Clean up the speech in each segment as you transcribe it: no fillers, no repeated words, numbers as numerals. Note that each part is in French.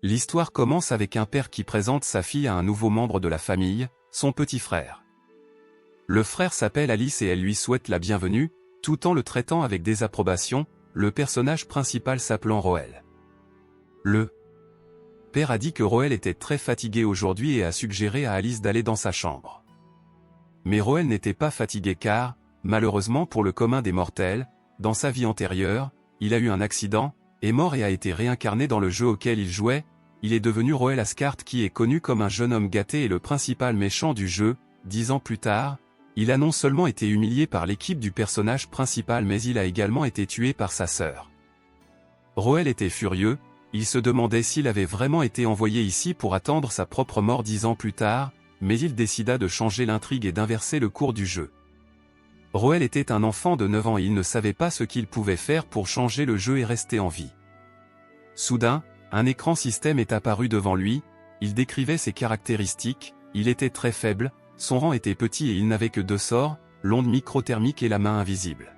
L'histoire commence avec un père qui présente sa fille à un nouveau membre de la famille, son petit frère. Le frère s'appelle Alice et elle lui souhaite la bienvenue, tout en le traitant avec désapprobation, le personnage principal s'appelant Roel. Le père a dit que Roel était très fatigué aujourd'hui et a suggéré à Alice d'aller dans sa chambre. Mais Roel n'était pas fatigué car, malheureusement pour le commun des mortels, dans sa vie antérieure, il a eu un accident, est mort et a été réincarné dans le jeu auquel il jouait. Il est devenu Roel Ascart qui est connu comme un jeune homme gâté et le principal méchant du jeu. 10 ans plus tard, il a non seulement été humilié par l'équipe du personnage principal mais il a également été tué par sa sœur. Roel était furieux, il se demandait s'il avait vraiment été envoyé ici pour attendre sa propre mort 10 ans plus tard, mais il décida de changer l'intrigue et d'inverser le cours du jeu. Roel était un enfant de 9 ans et il ne savait pas ce qu'il pouvait faire pour changer le jeu et rester en vie. Soudain, un écran système est apparu devant lui, il décrivait ses caractéristiques, il était très faible, son rang était petit et il n'avait que 2 sorts, l'onde microthermique et la main invisible.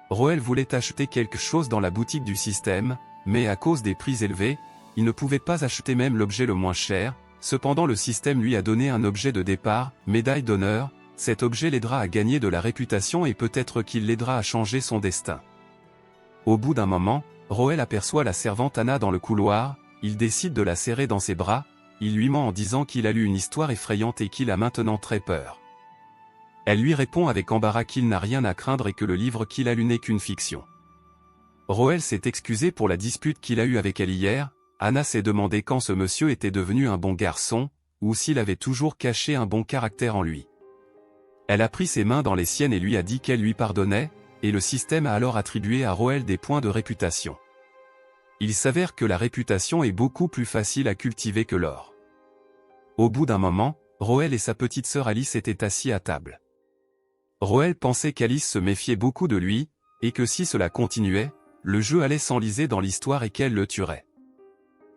Roel voulait acheter quelque chose dans la boutique du système, mais à cause des prix élevés, il ne pouvait pas acheter même l'objet le moins cher, cependant le système lui a donné un objet de départ, médaille d'honneur. Cet objet l'aidera à gagner de la réputation et peut-être qu'il l'aidera à changer son destin. Au bout d'un moment, Roel aperçoit la servante Anna dans le couloir, il décide de la serrer dans ses bras, il lui ment en disant qu'il a lu une histoire effrayante et qu'il a maintenant très peur. Elle lui répond avec embarras qu'il n'a rien à craindre et que le livre qu'il a lu n'est qu'une fiction. Roel s'est excusé pour la dispute qu'il a eue avec elle hier. Anna s'est demandé quand ce monsieur était devenu un bon garçon, ou s'il avait toujours caché un bon caractère en lui. Elle a pris ses mains dans les siennes et lui a dit qu'elle lui pardonnait, et le système a alors attribué à Roel des points de réputation. Il s'avère que la réputation est beaucoup plus facile à cultiver que l'or. Au bout d'un moment, Roel et sa petite sœur Alice étaient assis à table. Roel pensait qu'Alice se méfiait beaucoup de lui, et que si cela continuait, le jeu allait s'enliser dans l'histoire et qu'elle le tuerait.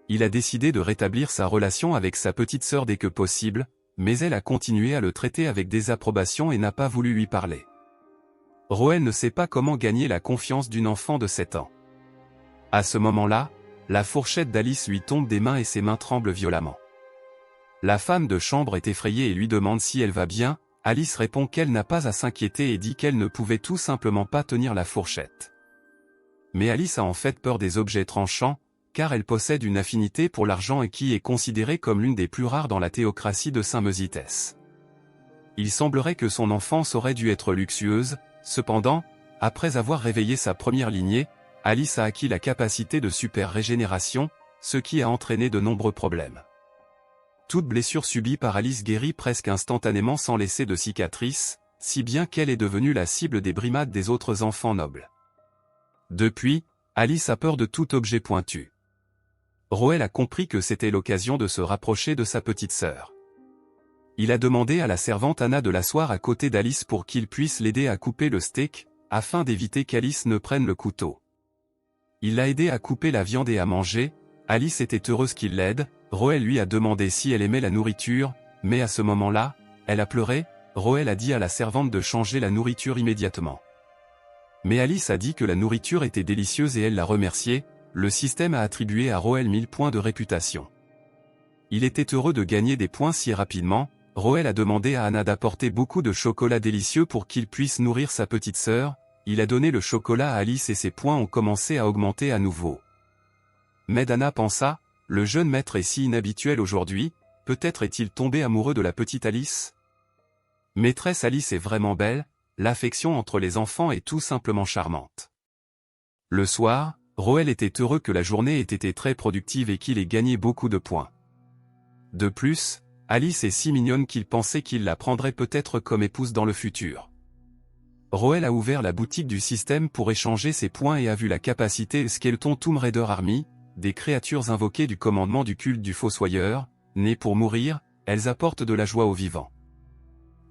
Il a décidé de rétablir sa relation avec sa petite sœur dès que possible, mais elle a continué à le traiter avec désapprobation et n'a pas voulu lui parler. Roel ne sait pas comment gagner la confiance d'une enfant de 7 ans. À ce moment-là, la fourchette d'Alice lui tombe des mains et ses mains tremblent violemment. La femme de chambre est effrayée et lui demande si elle va bien. Alice répond qu'elle n'a pas à s'inquiéter et dit qu'elle ne pouvait tout simplement pas tenir la fourchette. Mais Alice a en fait peur des objets tranchants, car elle possède une affinité pour l'argent et qui est considérée comme l'une des plus rares dans la théocratie de Saint-Meusites. Il semblerait que son enfance aurait dû être luxueuse, cependant, après avoir réveillé sa première lignée, Alice a acquis la capacité de super régénération, ce qui a entraîné de nombreux problèmes. Toute blessure subie par Alice guérit presque instantanément sans laisser de cicatrices, si bien qu'elle est devenue la cible des brimades des autres enfants nobles. Depuis, Alice a peur de tout objet pointu. Roel a compris que c'était l'occasion de se rapprocher de sa petite sœur. Il a demandé à la servante Anna de l'asseoir à côté d'Alice pour qu'il puisse l'aider à couper le steak, afin d'éviter qu'Alice ne prenne le couteau. Il l'a aidé à couper la viande et à manger. Alice était heureuse qu'il l'aide. Roel lui a demandé si elle aimait la nourriture, mais à ce moment-là, elle a pleuré. Roel a dit à la servante de changer la nourriture immédiatement. Mais Alice a dit que la nourriture était délicieuse et elle l'a remercié. Le système a attribué à Roel 1000 points de réputation. Il était heureux de gagner des points si rapidement. Roel a demandé à Anna d'apporter beaucoup de chocolat délicieux pour qu'il puisse nourrir sa petite sœur. Il a donné le chocolat à Alice et ses points ont commencé à augmenter à nouveau. Mais Anna pensa, le jeune maître est si inhabituel aujourd'hui, peut-être est-il tombé amoureux de la petite Alice? Maîtresse Alice est vraiment belle, l'affection entre les enfants est tout simplement charmante. Le soir, Roel était heureux que la journée ait été très productive et qu'il ait gagné beaucoup de points. De plus, Alice est si mignonne qu'il pensait qu'il la prendrait peut-être comme épouse dans le futur. Roel a ouvert la boutique du système pour échanger ses points et a vu la capacité Skeleton Tomb Raider Army, des créatures invoquées du commandement du culte du Fossoyeur, nées pour mourir, elles apportent de la joie aux vivants.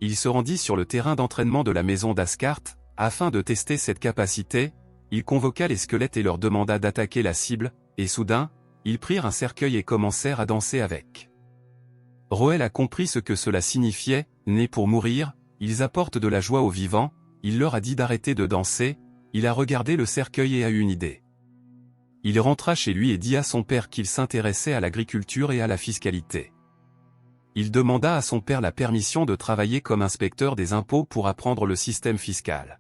Il se rendit sur le terrain d'entraînement de la maison d'Ascart, afin de tester cette capacité. Il convoqua les squelettes et leur demanda d'attaquer la cible, et soudain, ils prirent un cercueil et commencèrent à danser avec. Roel a compris ce que cela signifiait, nés pour mourir, ils apportent de la joie aux vivants, il leur a dit d'arrêter de danser, il a regardé le cercueil et a eu une idée. Il rentra chez lui et dit à son père qu'il s'intéressait à l'agriculture et à la fiscalité. Il demanda à son père la permission de travailler comme inspecteur des impôts pour apprendre le système fiscal.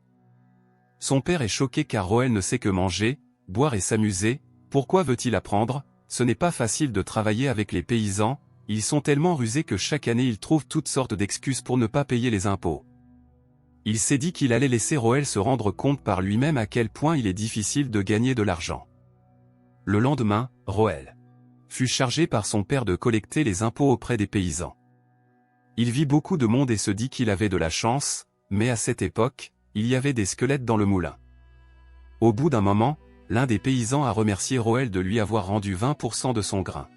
Son père est choqué car Roël ne sait que manger, boire et s'amuser. Pourquoi veut-il apprendre? Ce n'est pas facile de travailler avec les paysans, ils sont tellement rusés que chaque année ils trouvent toutes sortes d'excuses pour ne pas payer les impôts. Il s'est dit qu'il allait laisser Roël se rendre compte par lui-même à quel point il est difficile de gagner de l'argent. Le lendemain, Roël fut chargé par son père de collecter les impôts auprès des paysans. Il vit beaucoup de monde et se dit qu'il avait de la chance, mais à cette époque, il y avait des squelettes dans le moulin. Au bout d'un moment, l'un des paysans a remercié Roël de lui avoir rendu 20% de son grain.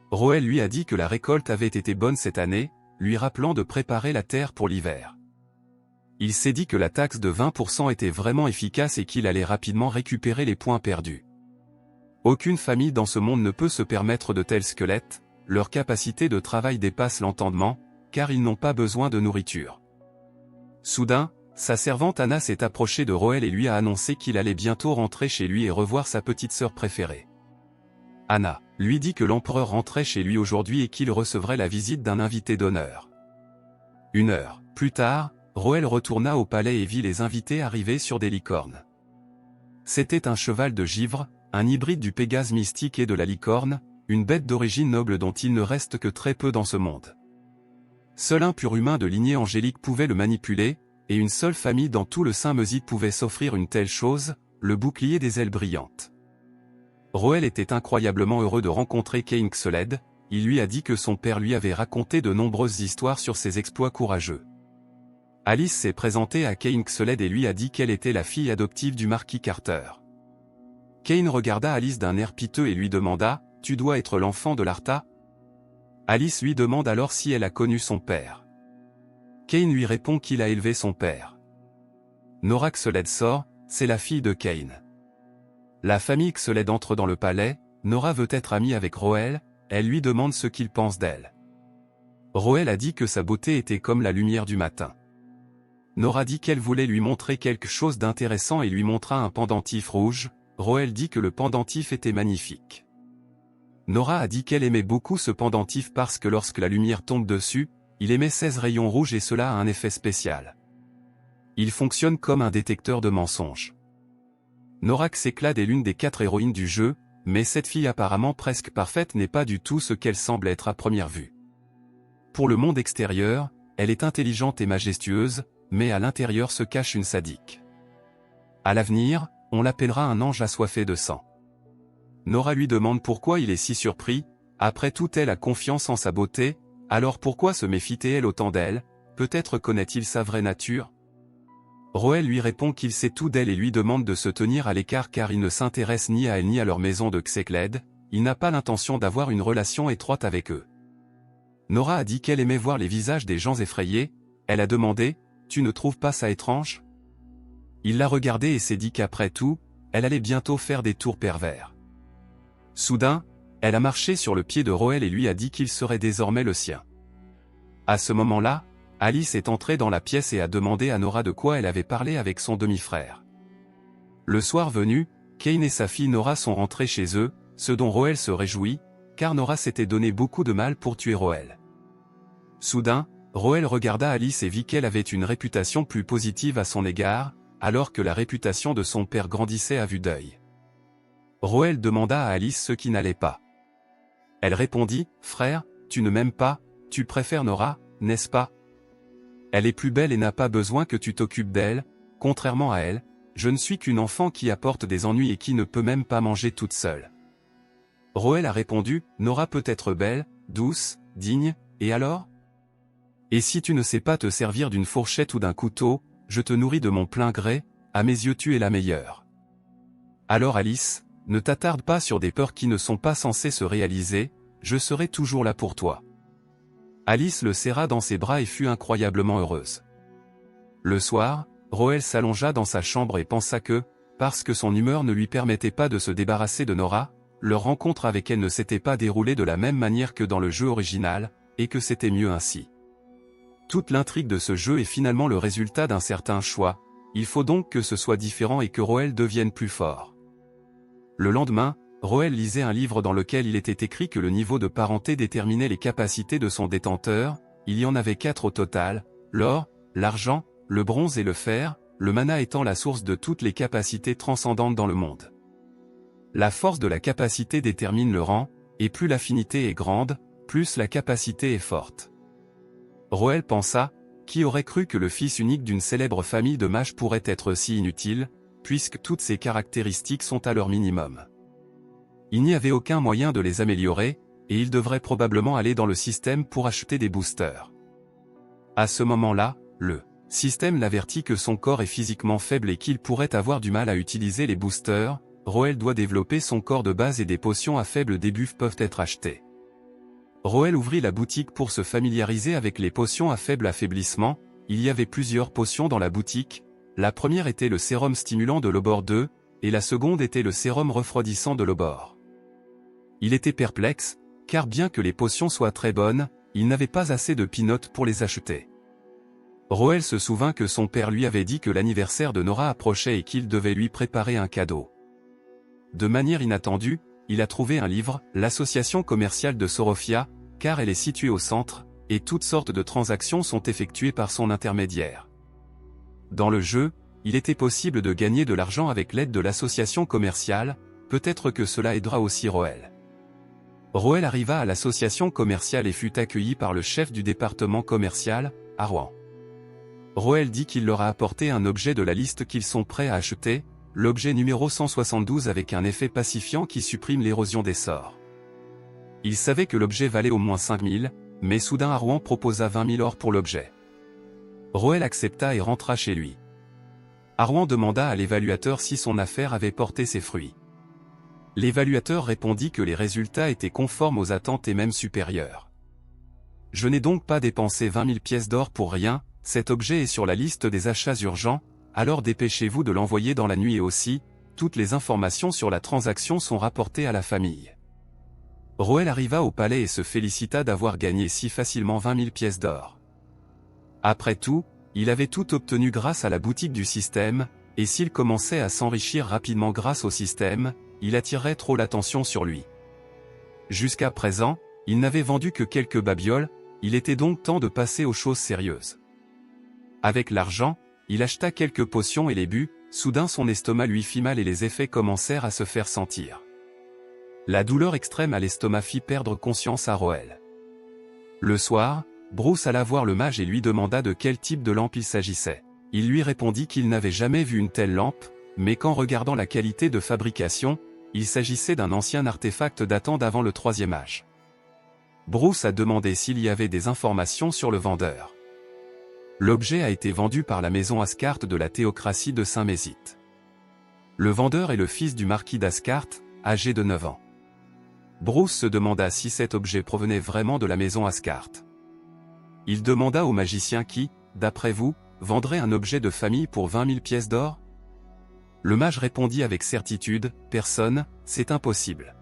Roël lui a dit que la récolte avait été bonne cette année, lui rappelant de préparer la terre pour l'hiver. Il s'est dit que la taxe de 20% était vraiment efficace et qu'il allait rapidement récupérer les points perdus. Aucune famille dans ce monde ne peut se permettre de tels squelettes, leur capacité de travail dépasse l'entendement, car ils n'ont pas besoin de nourriture. Soudain, sa servante Anna s'est approchée de Roël et lui a annoncé qu'il allait bientôt rentrer chez lui et revoir sa petite sœur préférée. Anna lui dit que l'empereur rentrait chez lui aujourd'hui et qu'il recevrait la visite d'un invité d'honneur. 1 heure plus tard, Roël retourna au palais et vit les invités arriver sur des licornes. C'était un cheval de givre, un hybride du Pégase mystique et de la licorne, une bête d'origine noble dont il ne reste que très peu dans ce monde. Seul un pur humain de lignée angélique pouvait le manipuler, et une seule famille dans tout le Saint-Mesite pouvait s'offrir une telle chose, le bouclier des ailes brillantes. Roël était incroyablement heureux de rencontrer Cain Xeled, il lui a dit que son père lui avait raconté de nombreuses histoires sur ses exploits courageux. Alice s'est présentée à Cain Xeled et lui a dit qu'elle était la fille adoptive du marquis Carter. Cain regarda Alice d'un air piteux et lui demanda « Tu dois être l'enfant de l'Artha ?» Alice lui demande alors si elle a connu son père. Cain lui répond qu'il a élevé son père. Nora Xeled sort, c'est la fille de Cain. La famille Xeled entre dans le palais, Nora veut être amie avec Roël, elle lui demande ce qu'il pense d'elle. Roël a dit que sa beauté était comme la lumière du matin. Nora dit qu'elle voulait lui montrer quelque chose d'intéressant et lui montra un pendentif rouge. Roël dit que le pendentif était magnifique. Nora a dit qu'elle aimait beaucoup ce pendentif parce que lorsque la lumière tombe dessus, il émet 16 rayons rouges et cela a un effet spécial. Il fonctionne comme un détecteur de mensonges. Nora Xeled est l'une des 4 héroïnes du jeu, mais cette fille apparemment presque parfaite n'est pas du tout ce qu'elle semble être à première vue. Pour le monde extérieur, elle est intelligente et majestueuse, mais à l'intérieur se cache une sadique. À l'avenir, on l'appellera un ange assoiffé de sang. Nora lui demande pourquoi il est si surpris, après tout elle a confiance en sa beauté, alors pourquoi se méfie-t-elle autant d'elle, peut-être connaît-il sa vraie nature? Roël lui répond qu'il sait tout d'elle et lui demande de se tenir à l'écart car il ne s'intéresse ni à elle ni à leur maison de Xeled, il n'a pas l'intention d'avoir une relation étroite avec eux. Nora a dit qu'elle aimait voir les visages des gens effrayés, elle a demandé « Tu ne trouves pas ça étrange ?» Il l'a regardée et s'est dit qu'après tout, elle allait bientôt faire des tours pervers. Soudain, elle a marché sur le pied de Roël et lui a dit qu'il serait désormais le sien. À ce moment-là, Alice est entrée dans la pièce et a demandé à Nora de quoi elle avait parlé avec son demi-frère. Le soir venu, Cain et sa fille Nora sont rentrés chez eux, ce dont Roël se réjouit, car Nora s'était donné beaucoup de mal pour tuer Roël. Soudain, Roël regarda Alice et vit qu'elle avait une réputation plus positive à son égard, alors que la réputation de son père grandissait à vue d'œil. Roël demanda à Alice ce qui n'allait pas. Elle répondit « Frère, tu ne m'aimes pas, tu préfères Nora, n'est-ce pas? Elle est plus belle et n'a pas besoin que tu t'occupes d'elle, contrairement à elle, je ne suis qu'une enfant qui apporte des ennuis et qui ne peut même pas manger toute seule. » Roël a répondu « Nora peut être belle, douce, digne, et alors? Et si tu ne sais pas te servir d'une fourchette ou d'un couteau, je te nourris de mon plein gré, à mes yeux tu es la meilleure. Alors Alice, ne t'attarde pas sur des peurs qui ne sont pas censées se réaliser, je serai toujours là pour toi. Alice le serra dans ses bras et fut incroyablement heureuse. Le soir, Roël s'allongea dans sa chambre et pensa que, parce que son humeur ne lui permettait pas de se débarrasser de Nora, leur rencontre avec elle ne s'était pas déroulée de la même manière que dans le jeu original, et que c'était mieux ainsi. Toute l'intrigue de ce jeu est finalement le résultat d'un certain choix, il faut donc que ce soit différent et que Roël devienne plus fort. Le lendemain, Roel lisait un livre dans lequel il était écrit que le niveau de parenté déterminait les capacités de son détenteur. Il y en avait 4 au total: l'or, l'argent, le bronze et le fer, le mana étant la source de toutes les capacités transcendantes dans le monde. La force de la capacité détermine le rang, et plus l'affinité est grande, plus la capacité est forte. Roel pensa: qui aurait cru que le fils unique d'une célèbre famille de mages pourrait être si inutile, puisque toutes ces caractéristiques sont à leur minimum. Il n'y avait aucun moyen de les améliorer, et il devrait probablement aller dans le système pour acheter des boosters. À ce moment-là, le système l'avertit que son corps est physiquement faible et qu'il pourrait avoir du mal à utiliser les boosters. Roel doit développer son corps de base et des potions à faible debuff peuvent être achetées. Roel ouvrit la boutique pour se familiariser avec les potions à faible affaiblissement. Il y avait plusieurs potions dans la boutique. La première était le sérum stimulant de l'Obor 2, et la seconde était le sérum refroidissant de l'Obor. Il était perplexe, car bien que les potions soient très bonnes, il n'avait pas assez de peanuts pour les acheter. Roel se souvint que son père lui avait dit que l'anniversaire de Nora approchait et qu'il devait lui préparer un cadeau. De manière inattendue, il a trouvé un livre, l'association commerciale de Sorofia, car elle est située au centre, et toutes sortes de transactions sont effectuées par son intermédiaire. Dans le jeu, il était possible de gagner de l'argent avec l'aide de l'association commerciale, peut-être que cela aidera aussi Roel. Roel arriva à l'association commerciale et fut accueilli par le chef du département commercial, à Rouen. Roel dit qu'il leur a apporté un objet de la liste qu'ils sont prêts à acheter, l'objet numéro 172 avec un effet pacifiant qui supprime l'érosion des sorts. Il savait que l'objet valait au moins 5000, mais soudain Arouan proposa 20 000 or pour l'objet. Roel accepta et rentra chez lui. Arouan demanda à l'évaluateur si son affaire avait porté ses fruits. L'évaluateur répondit que les résultats étaient conformes aux attentes et même supérieurs. Je n'ai donc pas dépensé 20 000 pièces d'or pour rien, cet objet est sur la liste des achats urgents, alors dépêchez-vous de l'envoyer dans la nuit et aussi, toutes les informations sur la transaction sont rapportées à la famille. Roel arriva au palais et se félicita d'avoir gagné si facilement 20 000 pièces d'or. Après tout, il avait tout obtenu grâce à la boutique du système, et s'il commençait à s'enrichir rapidement grâce au système, il attirerait trop l'attention sur lui. Jusqu'à présent, il n'avait vendu que quelques babioles, il était donc temps de passer aux choses sérieuses. Avec l'argent, il acheta quelques potions et les but, soudain son estomac lui fit mal et les effets commencèrent à se faire sentir. La douleur extrême à l'estomac fit perdre conscience à Roel. Le soir, Bruce alla voir le mage et lui demanda de quel type de lampe il s'agissait. Il lui répondit qu'il n'avait jamais vu une telle lampe, mais qu'en regardant la qualité de fabrication, il s'agissait d'un ancien artefact datant d'avant le 3e âge. Bruce a demandé s'il y avait des informations sur le vendeur. L'objet a été vendu par la maison Ascart de la théocratie de Saint-Mésite. Le vendeur est le fils du marquis d'Ascart, âgé de 9 ans. Bruce se demanda si cet objet provenait vraiment de la maison Ascart. Il demanda au magicien qui, d'après vous, vendrait un objet de famille pour 20 000 pièces d'or? Le mage répondit avec certitude, personne, c'est impossible.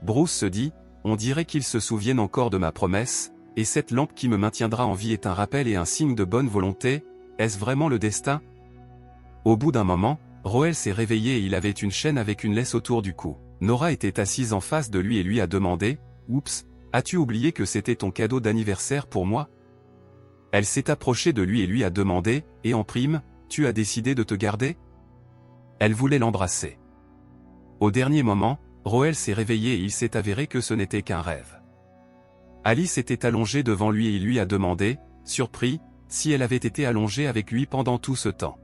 Bruce se dit, on dirait qu'ils se souviennent encore de ma promesse, et cette lampe qui me maintiendra en vie est un rappel et un signe de bonne volonté, est-ce vraiment le destin? Au bout d'un moment, Roel s'est réveillé et il avait une chaîne avec une laisse autour du cou. Nora était assise en face de lui et lui a demandé, oups, as-tu oublié que c'était ton cadeau d'anniversaire pour moi? Elle s'est approchée de lui et lui a demandé, et en prime, tu as décidé de te garder? Elle voulait l'embrasser. Au dernier moment, Roel s'est réveillé et il s'est avéré que ce n'était qu'un rêve. Alice était allongée devant lui et il lui a demandé, surpris, si elle avait été allongée avec lui pendant tout ce temps.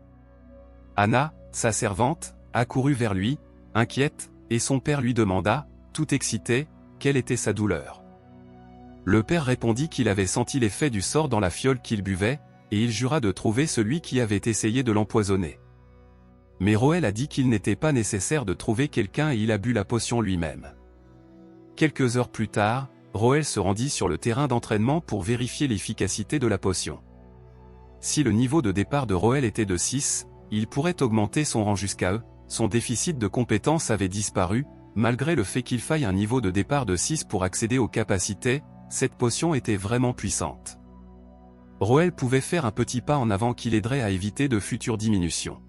Anna, sa servante, accourut vers lui, inquiète, et son père lui demanda, tout excité, quelle était sa douleur. Le père répondit qu'il avait senti l'effet du sort dans la fiole qu'il buvait, et il jura de trouver celui qui avait essayé de l'empoisonner. Mais Roel a dit qu'il n'était pas nécessaire de trouver quelqu'un et il a bu la potion lui-même. Quelques heures plus tard, Roel se rendit sur le terrain d'entraînement pour vérifier l'efficacité de la potion. Si le niveau de départ de Roel était de 6, il pourrait augmenter son rang jusqu'à E, son déficit de compétences avait disparu, malgré le fait qu'il faille un niveau de départ de 6 pour accéder aux capacités, cette potion était vraiment puissante. Roel pouvait faire un petit pas en avant qui l'aiderait à éviter de futures diminutions.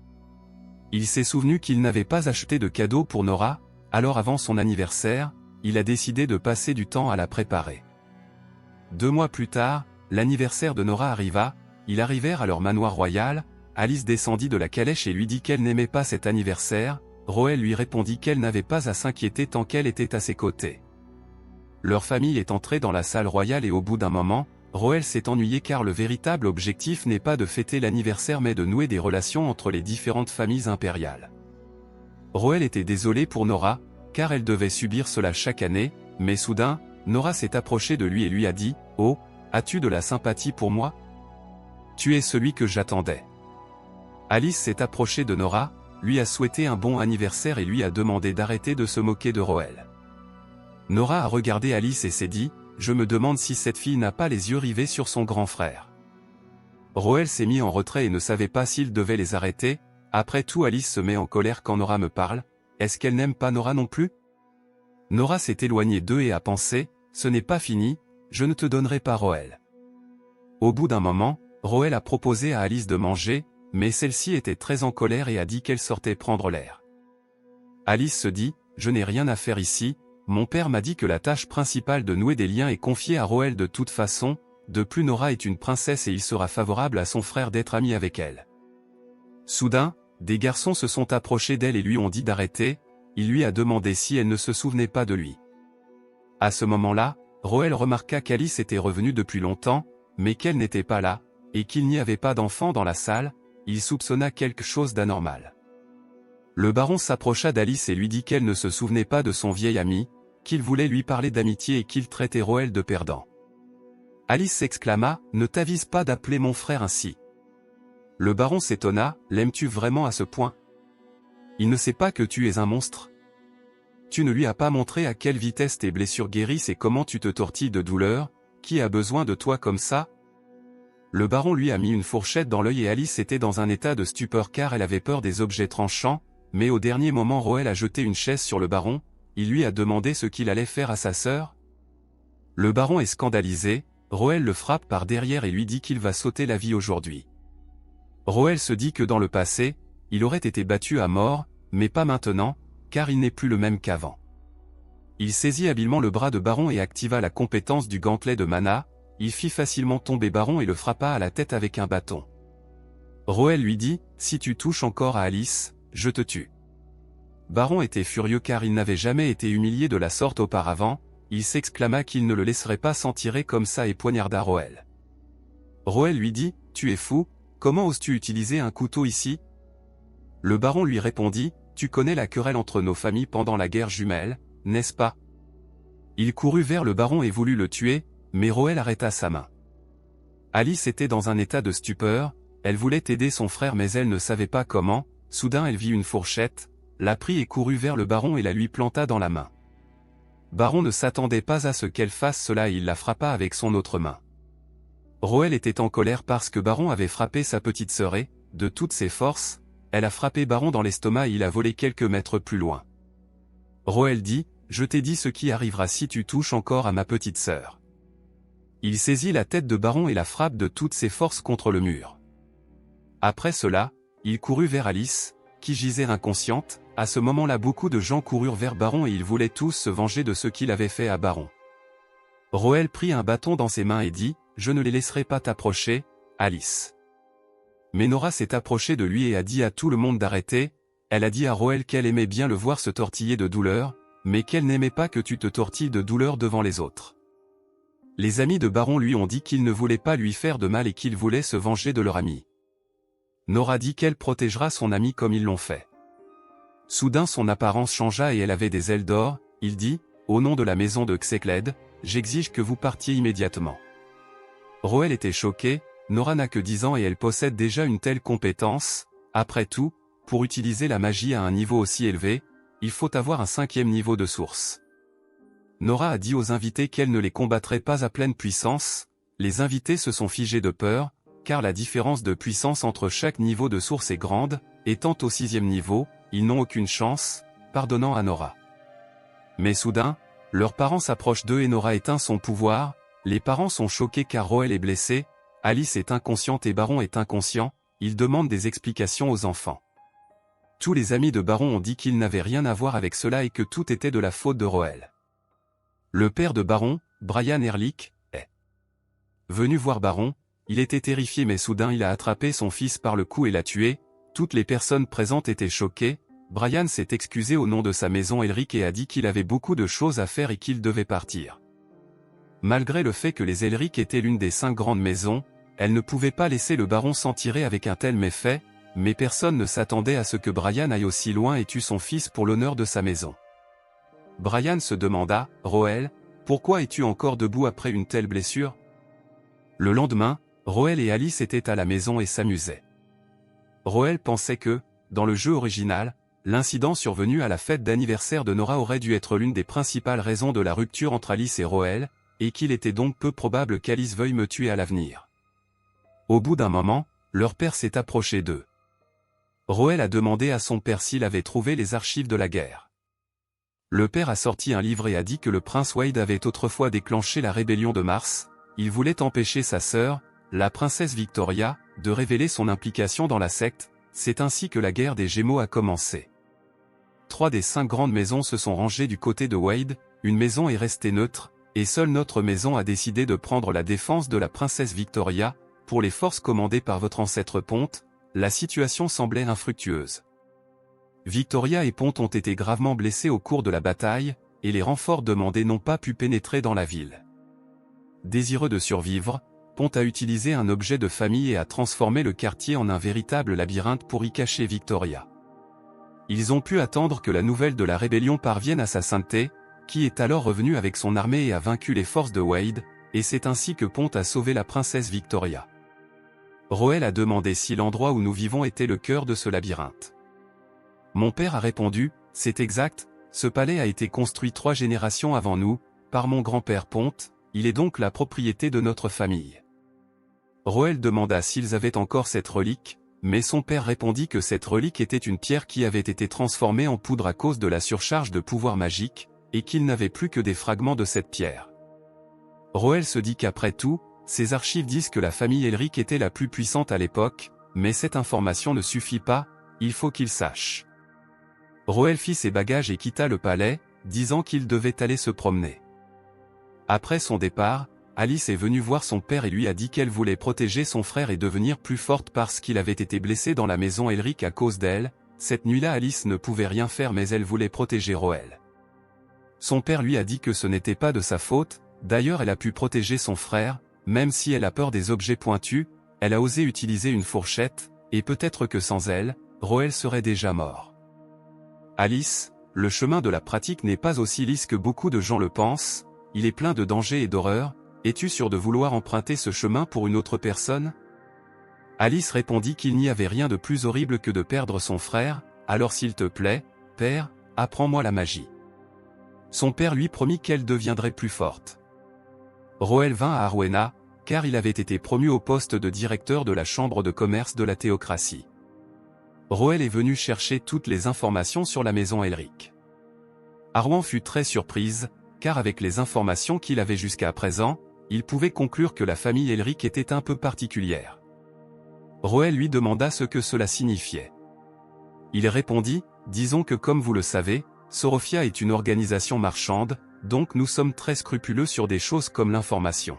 Il s'est souvenu qu'il n'avait pas acheté de cadeau pour Nora, alors avant son anniversaire, il a décidé de passer du temps à la préparer. 2 mois plus tard, l'anniversaire de Nora arriva, ils arrivèrent à leur manoir royal, Alice descendit de la calèche et lui dit qu'elle n'aimait pas cet anniversaire, Roel lui répondit qu'elle n'avait pas à s'inquiéter tant qu'elle était à ses côtés. Leur famille est entrée dans la salle royale et au bout d'un moment, Roel s'est ennuyé car le véritable objectif n'est pas de fêter l'anniversaire mais de nouer des relations entre les différentes familles impériales. Roel était désolé pour Nora, car elle devait subir cela chaque année, mais soudain, Nora s'est approchée de lui et lui a dit « Oh, as-tu de la sympathie pour moi? Tu es celui que j'attendais. » Alice s'est approchée de Nora, lui a souhaité un bon anniversaire et lui a demandé d'arrêter de se moquer de Roel. Nora a regardé Alice et s'est dit « Je me demande si cette fille n'a pas les yeux rivés sur son grand frère. » Roel s'est mis en retrait et ne savait pas s'il devait les arrêter. Après tout, Alice se met en colère quand Nora me parle. Est-ce qu'elle n'aime pas Nora non plus? Nora s'est éloignée d'eux et a pensé « Ce n'est pas fini, je ne te donnerai pas Roel. » Au bout d'un moment, Roel a proposé à Alice de manger, mais celle-ci était très en colère et a dit qu'elle sortait prendre l'air. Alice se dit « Je n'ai rien à faire ici, mon père m'a dit que la tâche principale de nouer des liens est confiée à Roel de toute façon, de plus Nora est une princesse et il sera favorable à son frère d'être ami avec elle. » Soudain, des garçons se sont approchés d'elle et lui ont dit d'arrêter, il lui a demandé si elle ne se souvenait pas de lui. À ce moment-là, Roel remarqua qu'Alice était revenue depuis longtemps, mais qu'elle n'était pas là, et qu'il n'y avait pas d'enfant dans la salle, il soupçonna quelque chose d'anormal. Le baron s'approcha d'Alice et lui dit qu'elle ne se souvenait pas de son vieil ami, qu'il voulait lui parler d'amitié et qu'il traitait Roel de perdant. Alice s'exclama « Ne t'avise pas d'appeler mon frère ainsi. » Le baron s'étonna « L'aimes-tu vraiment à ce point? Il ne sait pas que tu es un monstre. Tu ne lui as pas montré à quelle vitesse tes blessures guérissent et comment tu te tortilles de douleur, qui a besoin de toi comme ça? » Le baron lui a mis une fourchette dans l'œil et Alice était dans un état de stupeur car elle avait peur des objets tranchants, mais au dernier moment Roel a jeté une chaise sur le baron, il lui a demandé ce qu'il allait faire à sa sœur. Le baron est scandalisé, Roel le frappe par derrière et lui dit qu'il va sauter la vie aujourd'hui. Roel se dit que dans le passé, il aurait été battu à mort, mais pas maintenant, car il n'est plus le même qu'avant. Il saisit habilement le bras de Baron et activa la compétence du gantelet de mana, il fit facilement tomber Baron et le frappa à la tête avec un bâton. Roel lui dit « Si tu touches encore à Alice, je te tue. » Baron était furieux car il n'avait jamais été humilié de la sorte auparavant, il s'exclama qu'il ne le laisserait pas s'en tirer comme ça et poignarda Roel. Roel lui dit « Tu es fou, comment oses-tu utiliser un couteau ici ?» Le baron lui répondit « Tu connais la querelle entre nos familles pendant la guerre jumelle, n'est-ce pas ?» Il courut vers le baron et voulut le tuer, mais Roel arrêta sa main. Alice était dans un état de stupeur, elle voulait aider son frère mais elle ne savait pas comment, soudain elle vit une fourchette, la prit et courut vers le baron et la lui planta dans la main. Baron ne s'attendait pas à ce qu'elle fasse cela et il la frappa avec son autre main. Roel était en colère parce que Baron avait frappé sa petite sœur et, de toutes ses forces, elle a frappé Baron dans l'estomac et il a volé quelques mètres plus loin. Roel dit « Je t'ai dit ce qui arrivera si tu touches encore à ma petite sœur. » Il saisit la tête de Baron et la frappe de toutes ses forces contre le mur. Après cela, il courut vers Alice, qui gisait inconsciente. À ce moment-là beaucoup de gens coururent vers Baron et ils voulaient tous se venger de ce qu'il avait fait à Baron. Roel prit un bâton dans ses mains et dit « Je ne les laisserai pas t'approcher, Alice. » Mais Nora s'est approchée de lui et a dit à tout le monde d'arrêter, elle a dit à Roel qu'elle aimait bien le voir se tortiller de douleur, mais qu'elle n'aimait pas que tu te tortilles de douleur devant les autres. Les amis de Baron lui ont dit qu'ils ne voulaient pas lui faire de mal et qu'ils voulaient se venger de leur ami. Nora dit qu'elle protégera son ami comme ils l'ont fait. Soudain son apparence changea et elle avait des ailes d'or, il dit, au nom de la maison de Xecled, j'exige que vous partiez immédiatement. Roel était choqué, Nora n'a que 10 ans et elle possède déjà une telle compétence, après tout, pour utiliser la magie à un niveau aussi élevé, il faut avoir un 5e niveau de source. Nora a dit aux invités qu'elle ne les combattrait pas à pleine puissance, les invités se sont figés de peur, car la différence de puissance entre chaque niveau de source est grande, étant au 6e niveau, ils n'ont aucune chance, pardonnant à Nora. Mais soudain, leurs parents s'approchent d'eux et Nora éteint son pouvoir, les parents sont choqués car Roel est blessé, Alice est inconsciente et Baron est inconscient, ils demandent des explications aux enfants. Tous les amis de Baron ont dit qu'ils n'avaient rien à voir avec cela et que tout était de la faute de Roel. Le père de Baron, Brian Ehrlich, est venu voir Baron. Il était terrifié mais soudain il a attrapé son fils par le cou et l'a tué. Toutes les personnes présentes étaient choquées. Brian s'est excusé au nom de sa maison Ehrlich et a dit qu'il avait beaucoup de choses à faire et qu'il devait partir. Malgré le fait que les Ehrlich étaient l'une des 5 grandes maisons, elle ne pouvait pas laisser le baron s'en tirer avec un tel méfait, mais personne ne s'attendait à ce que Brian aille aussi loin et tue son fils pour l'honneur de sa maison. Brian se demanda, « Roel, pourquoi es-tu encore debout après une telle blessure ?» Le lendemain, Roel et Alice étaient à la maison et s'amusaient. Roel pensait que, dans le jeu original, l'incident survenu à la fête d'anniversaire de Nora aurait dû être l'une des principales raisons de la rupture entre Alice et Roel, et qu'il était donc peu probable qu'Alice veuille me tuer à l'avenir. Au bout d'un moment, leur père s'est approché d'eux. Roel a demandé à son père s'il avait trouvé les archives de la guerre. Le père a sorti un livre et a dit que le prince Wade avait autrefois déclenché la rébellion de Mars. Il voulait empêcher sa sœur, la princesse Victoria, de révéler son implication dans la secte. C'est ainsi que la guerre des Gémeaux a commencé. 3 des 5 grandes maisons se sont rangées du côté de Wade, une maison est restée neutre, et seule notre maison a décidé de prendre la défense de la princesse Victoria. Pour les forces commandées par votre ancêtre Ponte, la situation semblait infructueuse. Victoria et Ponte ont été gravement blessés au cours de la bataille, et les renforts demandés n'ont pas pu pénétrer dans la ville. Désireux de survivre, Ponte a utilisé un objet de famille et a transformé le quartier en un véritable labyrinthe pour y cacher Victoria. Ils ont pu attendre que la nouvelle de la rébellion parvienne à sa sainteté, qui est alors revenu avec son armée et a vaincu les forces de Wade, et c'est ainsi que Ponte a sauvé la princesse Victoria. Roel a demandé si l'endroit où nous vivons était le cœur de ce labyrinthe. Mon père a répondu, c'est exact, ce palais a été construit 3 générations avant nous, par mon grand-père Ponte, il est donc la propriété de notre famille. Roel demanda s'ils avaient encore cette relique, mais son père répondit que cette relique était une pierre qui avait été transformée en poudre à cause de la surcharge de pouvoir magique, et qu'ils n'avaient plus que des fragments de cette pierre. Roel se dit qu'après tout, ces archives disent que la famille Ehrlich était la plus puissante à l'époque, mais cette information ne suffit pas, il faut qu'il sache. Roel fit ses bagages et quitta le palais, disant qu'il devait aller se promener. Après son départ, Alice est venue voir son père et lui a dit qu'elle voulait protéger son frère et devenir plus forte parce qu'il avait été blessé dans la maison Ehrlich à cause d'elle. Cette nuit-là Alice ne pouvait rien faire mais elle voulait protéger Roel. Son père lui a dit que ce n'était pas de sa faute, d'ailleurs elle a pu protéger son frère, même si elle a peur des objets pointus, elle a osé utiliser une fourchette, et peut-être que sans elle, Roel serait déjà mort. Alice, le chemin de la pratique n'est pas aussi lisse que beaucoup de gens le pensent, il est plein de dangers et d'horreurs, es-tu sûr de vouloir emprunter ce chemin pour une autre personne ? Alice répondit qu'il n'y avait rien de plus horrible que de perdre son frère, alors s'il te plaît, père, apprends-moi la magie. Son père lui promit qu'elle deviendrait plus forte. Roel vint à Arwena, car il avait été promu au poste de directeur de la chambre de commerce de la théocratie. Roel est venu chercher toutes les informations sur la maison Ehrlich. Arwen fut très surprise, car avec les informations qu'il avait jusqu'à présent, il pouvait conclure que la famille Ehrlich était un peu particulière. Roel lui demanda ce que cela signifiait. Il répondit, disons que comme vous le savez, Sorophia est une organisation marchande, donc nous sommes très scrupuleux sur des choses comme l'information.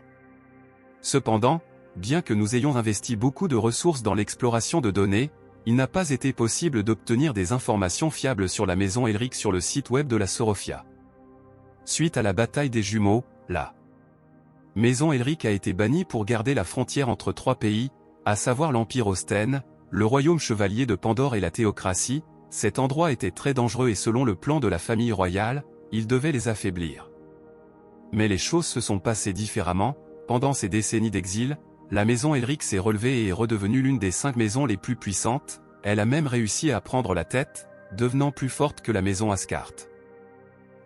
Cependant, bien que nous ayons investi beaucoup de ressources dans l'exploration de données, il n'a pas été possible d'obtenir des informations fiables sur la maison Ehrlich sur le site web de la Sorophia. Suite à la bataille des jumeaux, la maison Ehrlich a été bannie pour garder la frontière entre 3 pays, à savoir l'Empire Osten, le royaume chevalier de Pandore et la théocratie. Cet endroit était très dangereux et selon le plan de la famille royale, il devait les affaiblir. Mais les choses se sont passées différemment, pendant ces décennies d'exil, la maison Ehrlich s'est relevée et est redevenue l'une des 5 maisons les plus puissantes, elle a même réussi à prendre la tête, devenant plus forte que la maison Ascart.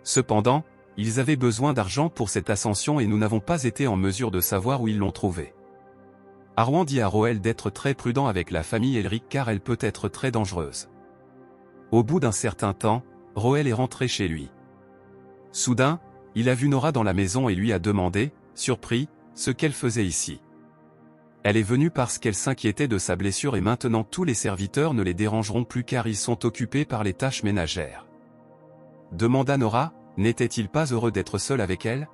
Cependant, ils avaient besoin d'argent pour cette ascension et nous n'avons pas été en mesure de savoir où ils l'ont trouvé. Arwen dit à Roel d'être très prudent avec la famille Ehrlich car elle peut être très dangereuse. Au bout d'un certain temps, Roel est rentré chez lui. Soudain, il a vu Nora dans la maison et lui a demandé, surpris, ce qu'elle faisait ici. Elle est venue parce qu'elle s'inquiétait de sa blessure et maintenant tous les serviteurs ne les dérangeront plus car ils sont occupés par les tâches ménagères. Demanda Nora, n'était-il pas heureux d'être seul avec elle?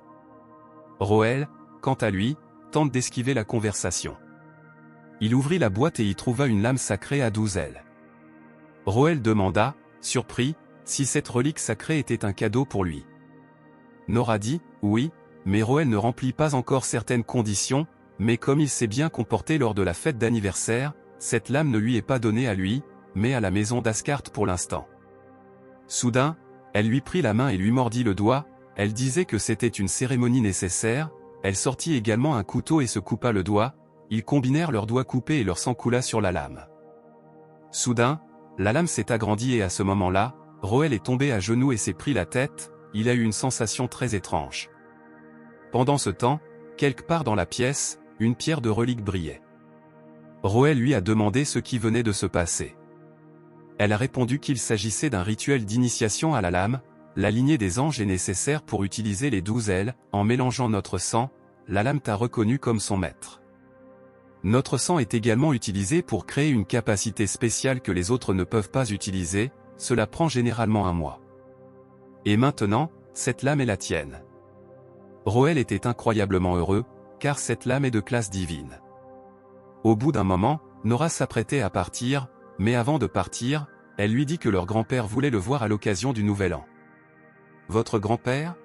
Roël, quant à lui, tente d'esquiver la conversation. Il ouvrit la boîte et y trouva une lame sacrée à 12 ailes. Roël demanda, surpris, si cette relique sacrée était un cadeau pour lui. Nora dit, oui, mais Roël ne remplit pas encore certaines conditions, mais comme il s'est bien comporté lors de la fête d'anniversaire, cette lame ne lui est pas donnée à lui, mais à la maison d'Asgard pour l'instant. Soudain, elle lui prit la main et lui mordit le doigt, elle disait que c'était une cérémonie nécessaire, elle sortit également un couteau et se coupa le doigt, ils combinèrent leurs doigts coupés et leur sang coula sur la lame. Soudain, la lame s'est agrandie et à ce moment-là, Roël est tombé à genoux et s'est pris la tête, il a eu une sensation très étrange. Pendant ce temps, quelque part dans la pièce, une pierre de relique brillait. Roël lui a demandé ce qui venait de se passer. Elle a répondu qu'il s'agissait d'un rituel d'initiation à la lame, la lignée des anges est nécessaire pour utiliser les 12 ailes, en mélangeant notre sang, la lame t'a reconnu comme son maître. Notre sang est également utilisé pour créer une capacité spéciale que les autres ne peuvent pas utiliser, cela prend généralement un mois. Et maintenant, cette lame est la tienne. Roël était incroyablement heureux, car cette lame est de classe divine. Au bout d'un moment, Nora s'apprêtait à partir, mais avant de partir, elle lui dit que leur grand-père voulait le voir à l'occasion du Nouvel An. Votre grand-père?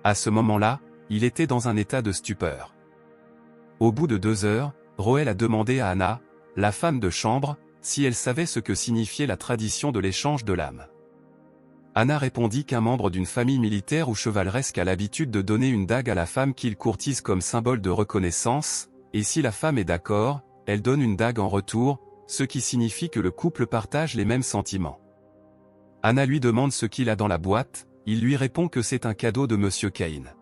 À ce moment-là, il était dans un état de stupeur. Au bout de 2 heures, Roël a demandé à Anna, la femme de chambre, si elle savait ce que signifiait la tradition de l'échange de lames. Anna répondit qu'un membre d'une famille militaire ou chevaleresque a l'habitude de donner une dague à la femme qu'il courtise comme symbole de reconnaissance, et si la femme est d'accord, elle donne une dague en retour, ce qui signifie que le couple partage les mêmes sentiments. Anna lui demande ce qu'il a dans la boîte, il lui répond que c'est un cadeau de Monsieur Kane.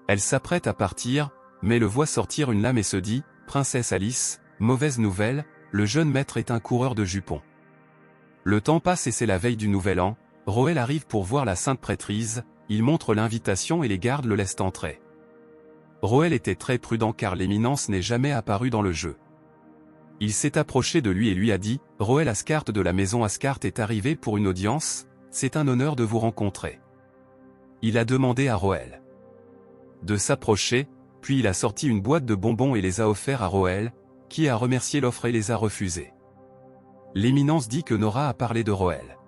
Elle s'apprête à partir, mais le voit sortir une lame et se dit, « Princesse Alice, mauvaise nouvelle, le jeune maître est un coureur de jupons. » Le temps passe et c'est la veille du Nouvel An. Roël arrive pour voir la sainte prêtrise, il montre l'invitation et les gardes le laissent entrer. Roël était très prudent car l'éminence n'est jamais apparue dans le jeu. Il s'est approché de lui et lui a dit, « Roël Asgard de la maison Asgard est arrivé pour une audience, c'est un honneur de vous rencontrer. » Il a demandé à Roël de s'approcher, puis il a sorti une boîte de bonbons et les a offerts à Roël, qui a remercié l'offre et les a refusés. L'éminence dit que Nora a parlé de Roël.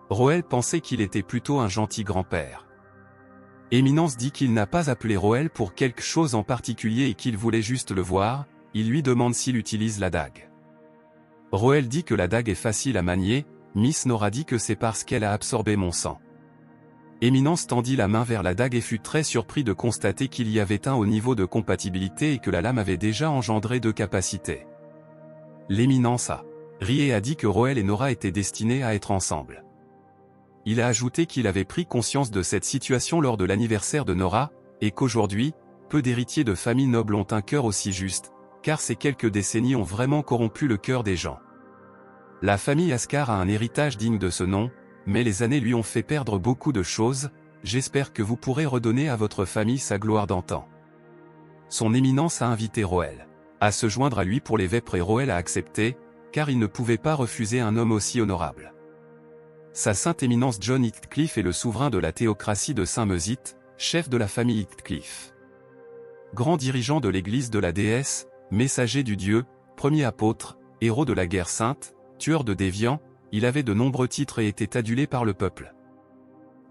Roël pensait qu'il était plutôt un gentil grand-père. Éminence dit qu'il n'a pas appelé Roël pour quelque chose en particulier et qu'il voulait juste le voir, il lui demande s'il utilise la dague. Roël dit que la dague est facile à manier, Miss Nora dit que c'est parce qu'elle a absorbé mon sang. Éminence tendit la main vers la dague et fut très surpris de constater qu'il y avait un haut niveau de compatibilité et que la lame avait déjà engendré 2 capacités. L'éminence a ri et a dit que Roël et Nora étaient destinés à être ensemble. Il a ajouté qu'il avait pris conscience de cette situation lors de l'anniversaire de Nora, et qu'aujourd'hui, peu d'héritiers de familles nobles ont un cœur aussi juste, car ces quelques décennies ont vraiment corrompu le cœur des gens. La famille Asgard a un héritage digne de ce nom, mais les années lui ont fait perdre beaucoup de choses, j'espère que vous pourrez redonner à votre famille sa gloire d'antan. Son éminence a invité Roël à se joindre à lui pour les vêpres et Roël a accepté, car il ne pouvait pas refuser un homme aussi honorable. Sa sainte éminence John Heathcliff est le souverain de la théocratie de Saint-Mesite, chef de la famille Heathcliff. Grand dirigeant de l'église de la déesse, messager du Dieu, premier apôtre, héros de la guerre sainte, tueur de déviants, il avait de nombreux titres et était adulé par le peuple.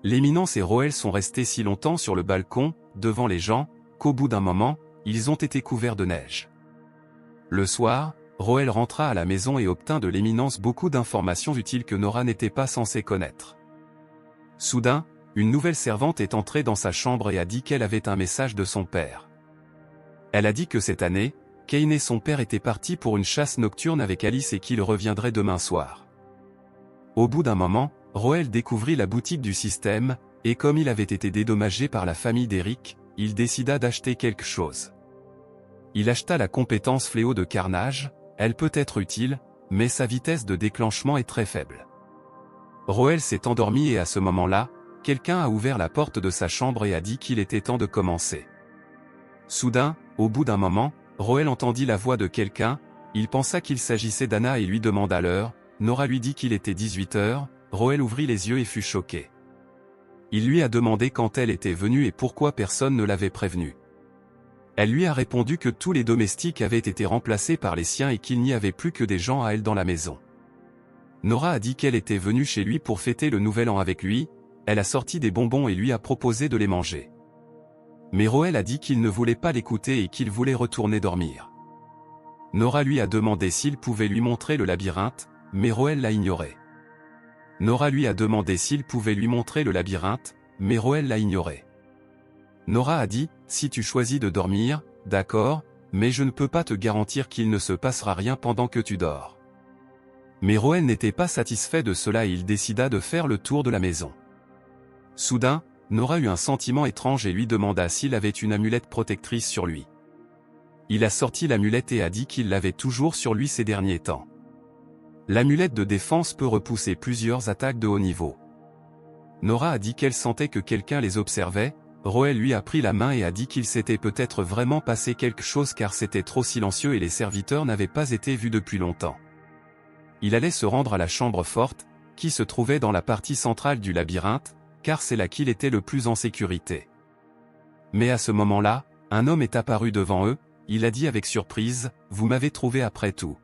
L'éminence et Roël sont restés si longtemps sur le balcon, devant les gens, qu'au bout d'un moment, ils ont été couverts de neige. Le soir, Roël rentra à la maison et obtint de l'éminence beaucoup d'informations utiles que Nora n'était pas censée connaître. Soudain, une nouvelle servante est entrée dans sa chambre et a dit qu'elle avait un message de son père. Elle a dit que cette année, Kane et son père étaient partis pour une chasse nocturne avec Alice et qu'ils reviendraient demain soir. Au bout d'un moment, Roël découvrit la boutique du système, et comme il avait été dédommagé par la famille d'Eric, il décida d'acheter quelque chose. Il acheta la compétence fléau de Carnage, elle peut être utile, mais sa vitesse de déclenchement est très faible. Roël s'est endormi et à ce moment-là, quelqu'un a ouvert la porte de sa chambre et a dit qu'il était temps de commencer. Soudain, au bout d'un moment, Roel entendit la voix de quelqu'un, il pensa qu'il s'agissait d'Anna et lui demanda l'heure, Nora lui dit qu'il était 18 heures, Roel ouvrit les yeux et fut choqué. Il lui a demandé quand elle était venue et pourquoi personne ne l'avait prévenue. Elle lui a répondu que tous les domestiques avaient été remplacés par les siens et qu'il n'y avait plus que des gens à elle dans la maison. Nora a dit qu'elle était venue chez lui pour fêter le nouvel an avec lui, elle a sorti des bonbons et lui a proposé de les manger. Mais Roel a dit qu'il ne voulait pas l'écouter et qu'il voulait retourner dormir. Nora lui a demandé s'il pouvait lui montrer le labyrinthe, mais Roel l'a ignoré. Nora lui a demandé s'il pouvait lui montrer le labyrinthe, mais Roel l'a ignoré. Nora a dit, si tu choisis de dormir, d'accord, mais je ne peux pas te garantir qu'il ne se passera rien pendant que tu dors. Mais Roel n'était pas satisfait de cela et il décida de faire le tour de la maison. Soudain, Nora eut un sentiment étrange et lui demanda s'il avait une amulette protectrice sur lui. Il a sorti l'amulette et a dit qu'il l'avait toujours sur lui ces derniers temps. L'amulette de défense peut repousser plusieurs attaques de haut niveau. Nora a dit qu'elle sentait que quelqu'un les observait, Roel lui a pris la main et a dit qu'il s'était peut-être vraiment passé quelque chose car c'était trop silencieux et les serviteurs n'avaient pas été vus depuis longtemps. Il allait se rendre à la chambre forte, qui se trouvait dans la partie centrale du labyrinthe, car c'est là qu'il était le plus en sécurité. Mais à ce moment-là, un homme est apparu devant eux, il a dit avec surprise, « Vous m'avez trouvé après tout. »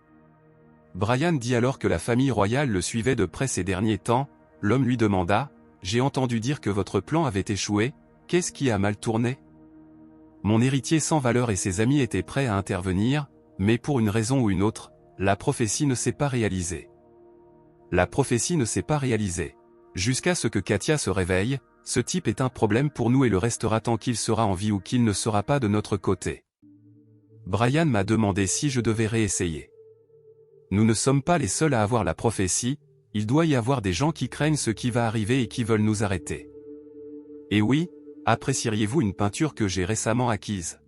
Brian dit alors que la famille royale le suivait de près ces derniers temps, l'homme lui demanda, « J'ai entendu dire que votre plan avait échoué, qu'est-ce qui a mal tourné ? » Mon héritier sans valeur et ses amis étaient prêts à intervenir, mais pour une raison ou une autre, la prophétie ne s'est pas réalisée. La prophétie ne s'est pas réalisée. Jusqu'à ce que Katia se réveille, ce type est un problème pour nous et le restera tant qu'il sera en vie ou qu'il ne sera pas de notre côté. Brian m'a demandé si je devais réessayer. Nous ne sommes pas les seuls à avoir la prophétie, il doit y avoir des gens qui craignent ce qui va arriver et qui veulent nous arrêter. Et oui, apprécieriez-vous une peinture que j'ai récemment acquise ?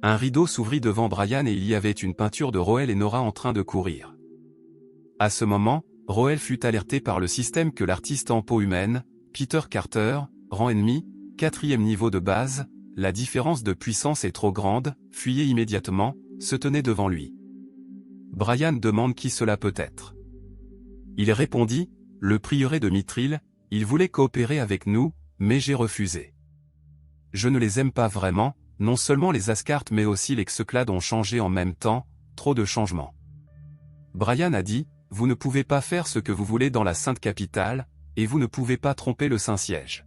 Un rideau s'ouvrit devant Brian et il y avait une peinture de Roel et Nora en train de courir. À ce moment, Roel fut alerté par le système que l'artiste en peau humaine, Peter Carter, rang ennemi, 4e niveau de base, la différence de puissance est trop grande, fuyez immédiatement, se tenait devant lui. Brian demande qui cela peut être. Il répondit, le prieuré de Mithril, il voulait coopérer avec nous, mais j'ai refusé. Je ne les aime pas vraiment, non seulement les Ascartes mais aussi les Xeclades ont changé en même temps, trop de changements. Brian a dit, vous ne pouvez pas faire ce que vous voulez dans la Sainte Capitale, et vous ne pouvez pas tromper le Saint-Siège.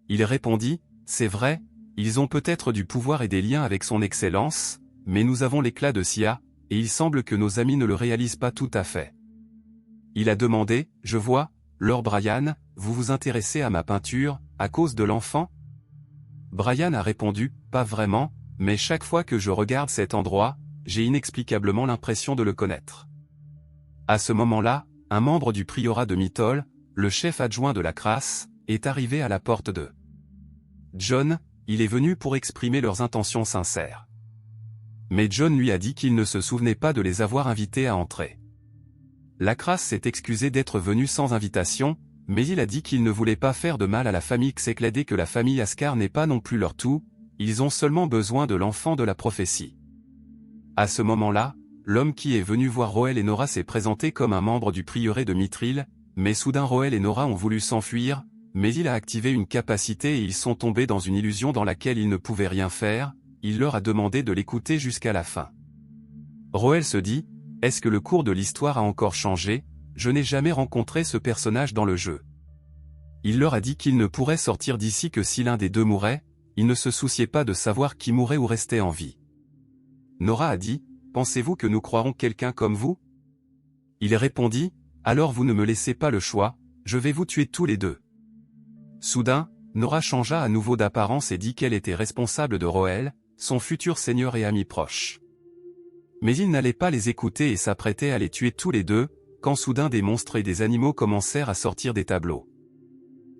Il répondit, c'est vrai, ils ont peut-être du pouvoir et des liens avec son Excellence, mais nous avons l'éclat de Sia, et il semble que nos amis ne le réalisent pas tout à fait. Il a demandé, je vois, Lord Brian, vous vous intéressez à ma peinture, à cause de l'enfant ? Brian a répondu, pas vraiment, mais chaque fois que je regarde cet endroit, j'ai inexplicablement l'impression de le connaître. À ce moment-là, un membre du prieuré de Mythol, le chef adjoint de la crasse, est arrivé à la porte de John, il est venu pour exprimer leurs intentions sincères. Mais John lui a dit qu'il ne se souvenait pas de les avoir invités à entrer. La crasse s'est excusée d'être venu sans invitation, mais il a dit qu'il ne voulait pas faire de mal à la famille Xeclade et que la famille Ascar n'est pas non plus leur tout, ils ont seulement besoin de l'enfant de la prophétie. À ce moment-là, l'homme qui est venu voir Roel et Nora s'est présenté comme un membre du prieuré de Mithril, mais soudain Roel et Nora ont voulu s'enfuir, mais il a activé une capacité et ils sont tombés dans une illusion dans laquelle ils ne pouvaient rien faire, il leur a demandé de l'écouter jusqu'à la fin. Roel se dit, est-ce que le cours de l'histoire a encore changé ? Je n'ai jamais rencontré ce personnage dans le jeu. Il leur a dit qu'il ne pourrait sortir d'ici que si l'un des deux mourait, il ne se souciait pas de savoir qui mourait ou restait en vie. Nora a dit, pensez-vous que nous croirons quelqu'un comme vous ? Il répondit, alors vous ne me laissez pas le choix, je vais vous tuer tous les deux. Soudain, Nora changea à nouveau d'apparence et dit qu'elle était responsable de Roel, son futur seigneur et ami proche. Mais il n'allait pas les écouter et s'apprêtait à les tuer tous les deux, quand soudain des monstres et des animaux commencèrent à sortir des tableaux.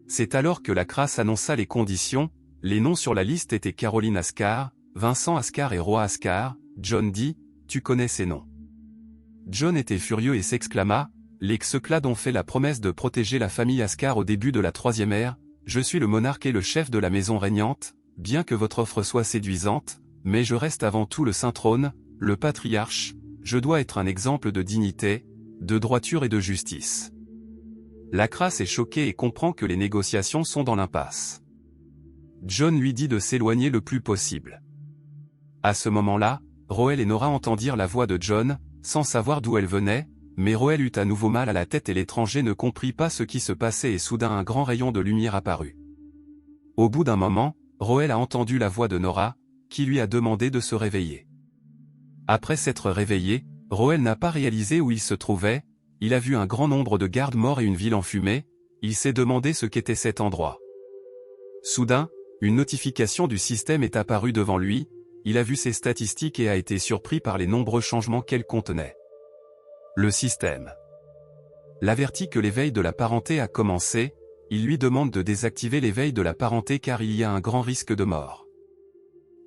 C'est alors que la crasse annonça les conditions, les noms sur la liste étaient Caroline Ascar, Vincent Ascar et Roy Ascar. John dit, tu connais ces noms. John était furieux et s'exclama, les Xeclades ont fait la promesse de protéger la famille Ascar au début de la troisième ère, je suis le monarque et le chef de la maison régnante, bien que votre offre soit séduisante, mais je reste avant tout le saint trône, le patriarche, je dois être un exemple de dignité, de droiture et de justice. Lacras est choqué et comprend que les négociations sont dans l'impasse. Jon lui dit de s'éloigner le plus possible. À ce moment-là, Roell et Nora entendirent la voix de Jon, sans savoir d'où elle venait, mais Roell eut à nouveau mal à la tête et l'étranger ne comprit pas ce qui se passait et soudain un grand rayon de lumière apparut. Au bout d'un moment, Roell a entendu la voix de Nora, qui lui a demandé de se réveiller. Après s'être réveillé, Roell n'a pas réalisé où il se trouvait, il a vu un grand nombre de gardes morts et une ville en fumée, il s'est demandé ce qu'était cet endroit. Soudain, une notification du système est apparue devant lui, il a vu ses statistiques et a été surpris par les nombreux changements qu'elles contenaient. Le système l'avertit que l'éveil de la parenté a commencé, il lui demande de désactiver l'éveil de la parenté car il y a un grand risque de mort.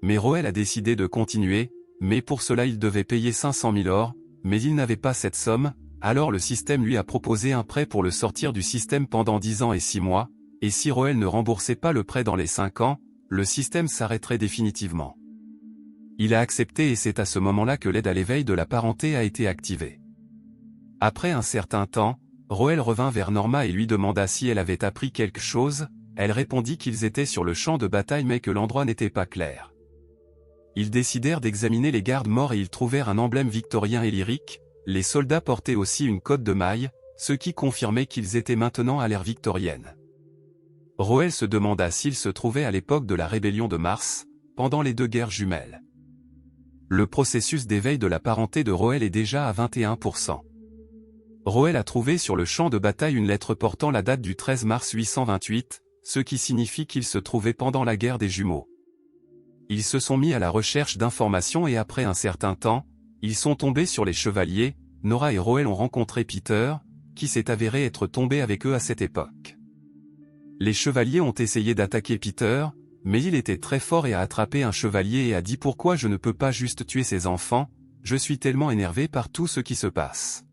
Mais Roell a décidé de continuer, mais pour cela il devait payer 500 000 or, mais il n'avait pas cette somme, alors le système lui a proposé un prêt pour le sortir du système pendant 10 ans et 6 mois, et si Roell ne remboursait pas le prêt dans les 5 ans, le système s'arrêterait définitivement. Il a accepté et c'est à ce moment-là que l'aide à l'éveil de la parenté a été activée. Après un certain temps, Roell revint vers Norma et lui demanda si elle avait appris quelque chose, elle répondit qu'ils étaient sur le champ de bataille mais que l'endroit n'était pas clair. Ils décidèrent d'examiner les gardes morts et ils trouvèrent un emblème victorien et lyrique, les soldats portaient aussi une cotte de maille, ce qui confirmait qu'ils étaient maintenant à l'ère victorienne. Roell se demanda s'ils se trouvaient à l'époque de la rébellion de Mars, pendant les deux guerres jumelles. Le processus d'éveil de la parenté de Roell est déjà à 21%. Roell a trouvé sur le champ de bataille une lettre portant la date du 13 mars 828, ce qui signifie qu'il se trouvait pendant la guerre des jumeaux. Ils se sont mis à la recherche d'informations et après un certain temps, ils sont tombés sur les chevaliers, Nora et Roell ont rencontré Peter, qui s'est avéré être tombé avec eux à cette époque. Les chevaliers ont essayé d'attaquer Peter, mais il était très fort et a attrapé un chevalier et a dit « Pourquoi je ne peux pas juste tuer ces enfants, je suis tellement énervé par tout ce qui se passe. »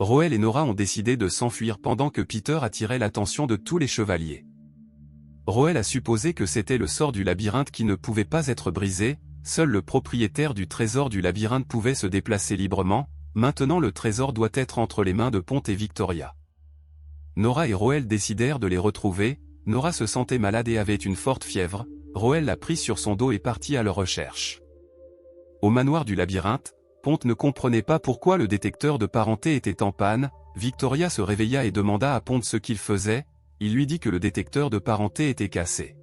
Roell et Nora ont décidé de s'enfuir pendant que Peter attirait l'attention de tous les chevaliers. Roell a supposé que c'était le sort du labyrinthe qui ne pouvait pas être brisé, seul le propriétaire du trésor du labyrinthe pouvait se déplacer librement, maintenant le trésor doit être entre les mains de Ponte et Victoria. Nora et Roell décidèrent de les retrouver, Nora se sentait malade et avait une forte fièvre, Roell l'a pris sur son dos et partit à leur recherche. Au manoir du labyrinthe, Ponte ne comprenait pas pourquoi le détecteur de parenté était en panne, Victoria se réveilla et demanda à Ponte ce qu'il faisait, il lui dit que le détecteur de parenté était cassé.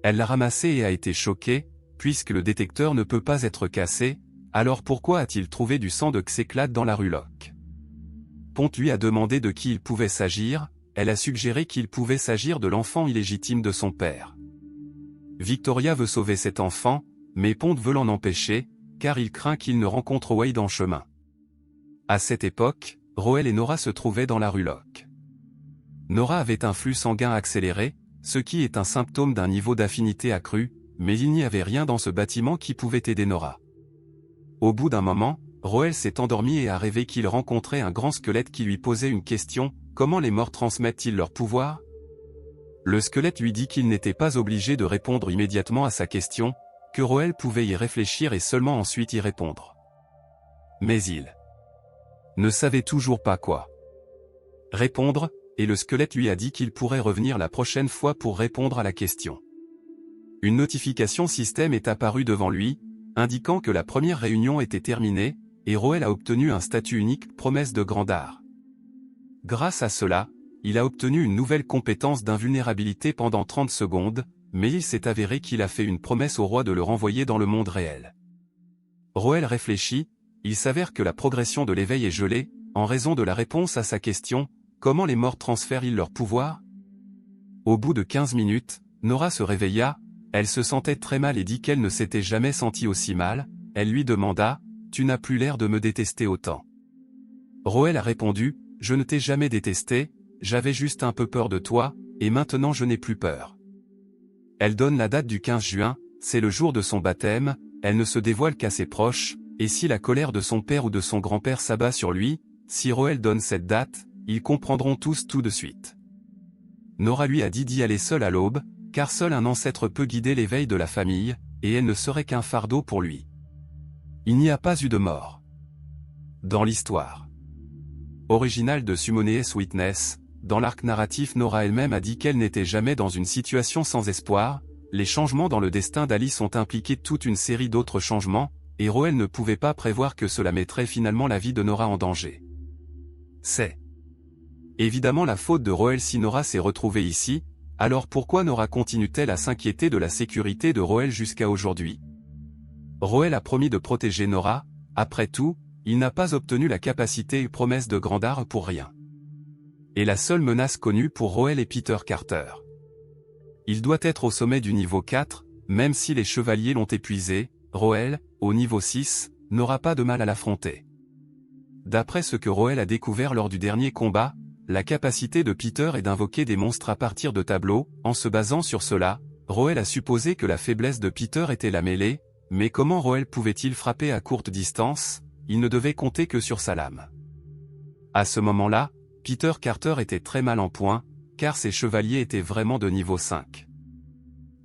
Elle l'a ramassé et a été choquée, puisque le détecteur ne peut pas être cassé, alors pourquoi a-t-il trouvé du sang de Xéclate dans la rue Locke? Ponte lui a demandé de qui il pouvait s'agir, elle a suggéré qu'il pouvait s'agir de l'enfant illégitime de son père. Victoria veut sauver cet enfant, mais Ponte veut l'en empêcher, car il craint qu'il ne rencontre Wade en chemin. À cette époque, Roell et Nora se trouvaient dans la rue Locke. Nora avait un flux sanguin accéléré, ce qui est un symptôme d'un niveau d'affinité accru, mais il n'y avait rien dans ce bâtiment qui pouvait aider Nora. Au bout d'un moment, Roell s'est endormi et a rêvé qu'il rencontrait un grand squelette qui lui posait une question, comment les morts transmettent-ils leur pouvoir? Le squelette lui dit qu'il n'était pas obligé de répondre immédiatement à sa question, que Roell pouvait y réfléchir et seulement ensuite y répondre. Mais il ne savait toujours pas quoi répondre, et le squelette lui a dit qu'il pourrait revenir la prochaine fois pour répondre à la question. Une notification système est apparue devant lui, indiquant que la première réunion était terminée, et Roell a obtenu un statut unique, promesse de grand art. Grâce à cela, il a obtenu une nouvelle compétence d'invulnérabilité pendant 30 secondes, mais il s'est avéré qu'il a fait une promesse au roi de le renvoyer dans le monde réel. Roell réfléchit, il s'avère que la progression de l'éveil est gelée, en raison de la réponse à sa question, comment les morts transfèrent-ils leur pouvoir? Au bout de 15 minutes, Nora se réveilla, elle se sentait très mal et dit qu'elle ne s'était jamais sentie aussi mal, elle lui demanda, « Tu n'as plus l'air de me détester autant. » Roell a répondu, « Je ne t'ai jamais détesté, j'avais juste un peu peur de toi, et maintenant je n'ai plus peur. » Elle donne la date du 15 juin, c'est le jour de son baptême, elle ne se dévoile qu'à ses proches, et si la colère de son père ou de son grand-père s'abat sur lui, si Roell donne cette date, ils comprendront tous tout de suite. Nora lui a dit d'y aller seul à l'aube, car seul un ancêtre peut guider l'éveil de la famille, et elle ne serait qu'un fardeau pour lui. Il n'y a pas eu de mort dans l'histoire originale de Simone's Witness. Dans l'arc narratif, Nora elle-même a dit qu'elle n'était jamais dans une situation sans espoir. Les changements dans le destin d'Alice ont impliqué toute une série d'autres changements, et Roel ne pouvait pas prévoir que cela mettrait finalement la vie de Nora en danger. C'est évidemment la faute de Roel si Nora s'est retrouvée ici. Alors pourquoi Nora continue-t-elle à s'inquiéter de la sécurité de Roel jusqu'à aujourd'hui? Roel a promis de protéger Nora. Après tout, il n'a pas obtenu la capacité et promesse de Grandar pour rien. Et la seule menace connue pour Roel est Peter Carter. Il doit être au sommet du niveau 4, même si les chevaliers l'ont épuisé. Roel, au niveau 6, n'aura pas de mal à l'affronter. D'après ce que Roel a découvert lors du dernier combat, la capacité de Peter est d'invoquer des monstres à partir de tableaux. En se basant sur cela, Roel a supposé que la faiblesse de Peter était la mêlée, mais comment Roel pouvait-il frapper à courte distance? Il ne devait compter que sur sa lame. À ce moment-là, Peter Carter était très mal en point, car ses chevaliers étaient vraiment de niveau 5.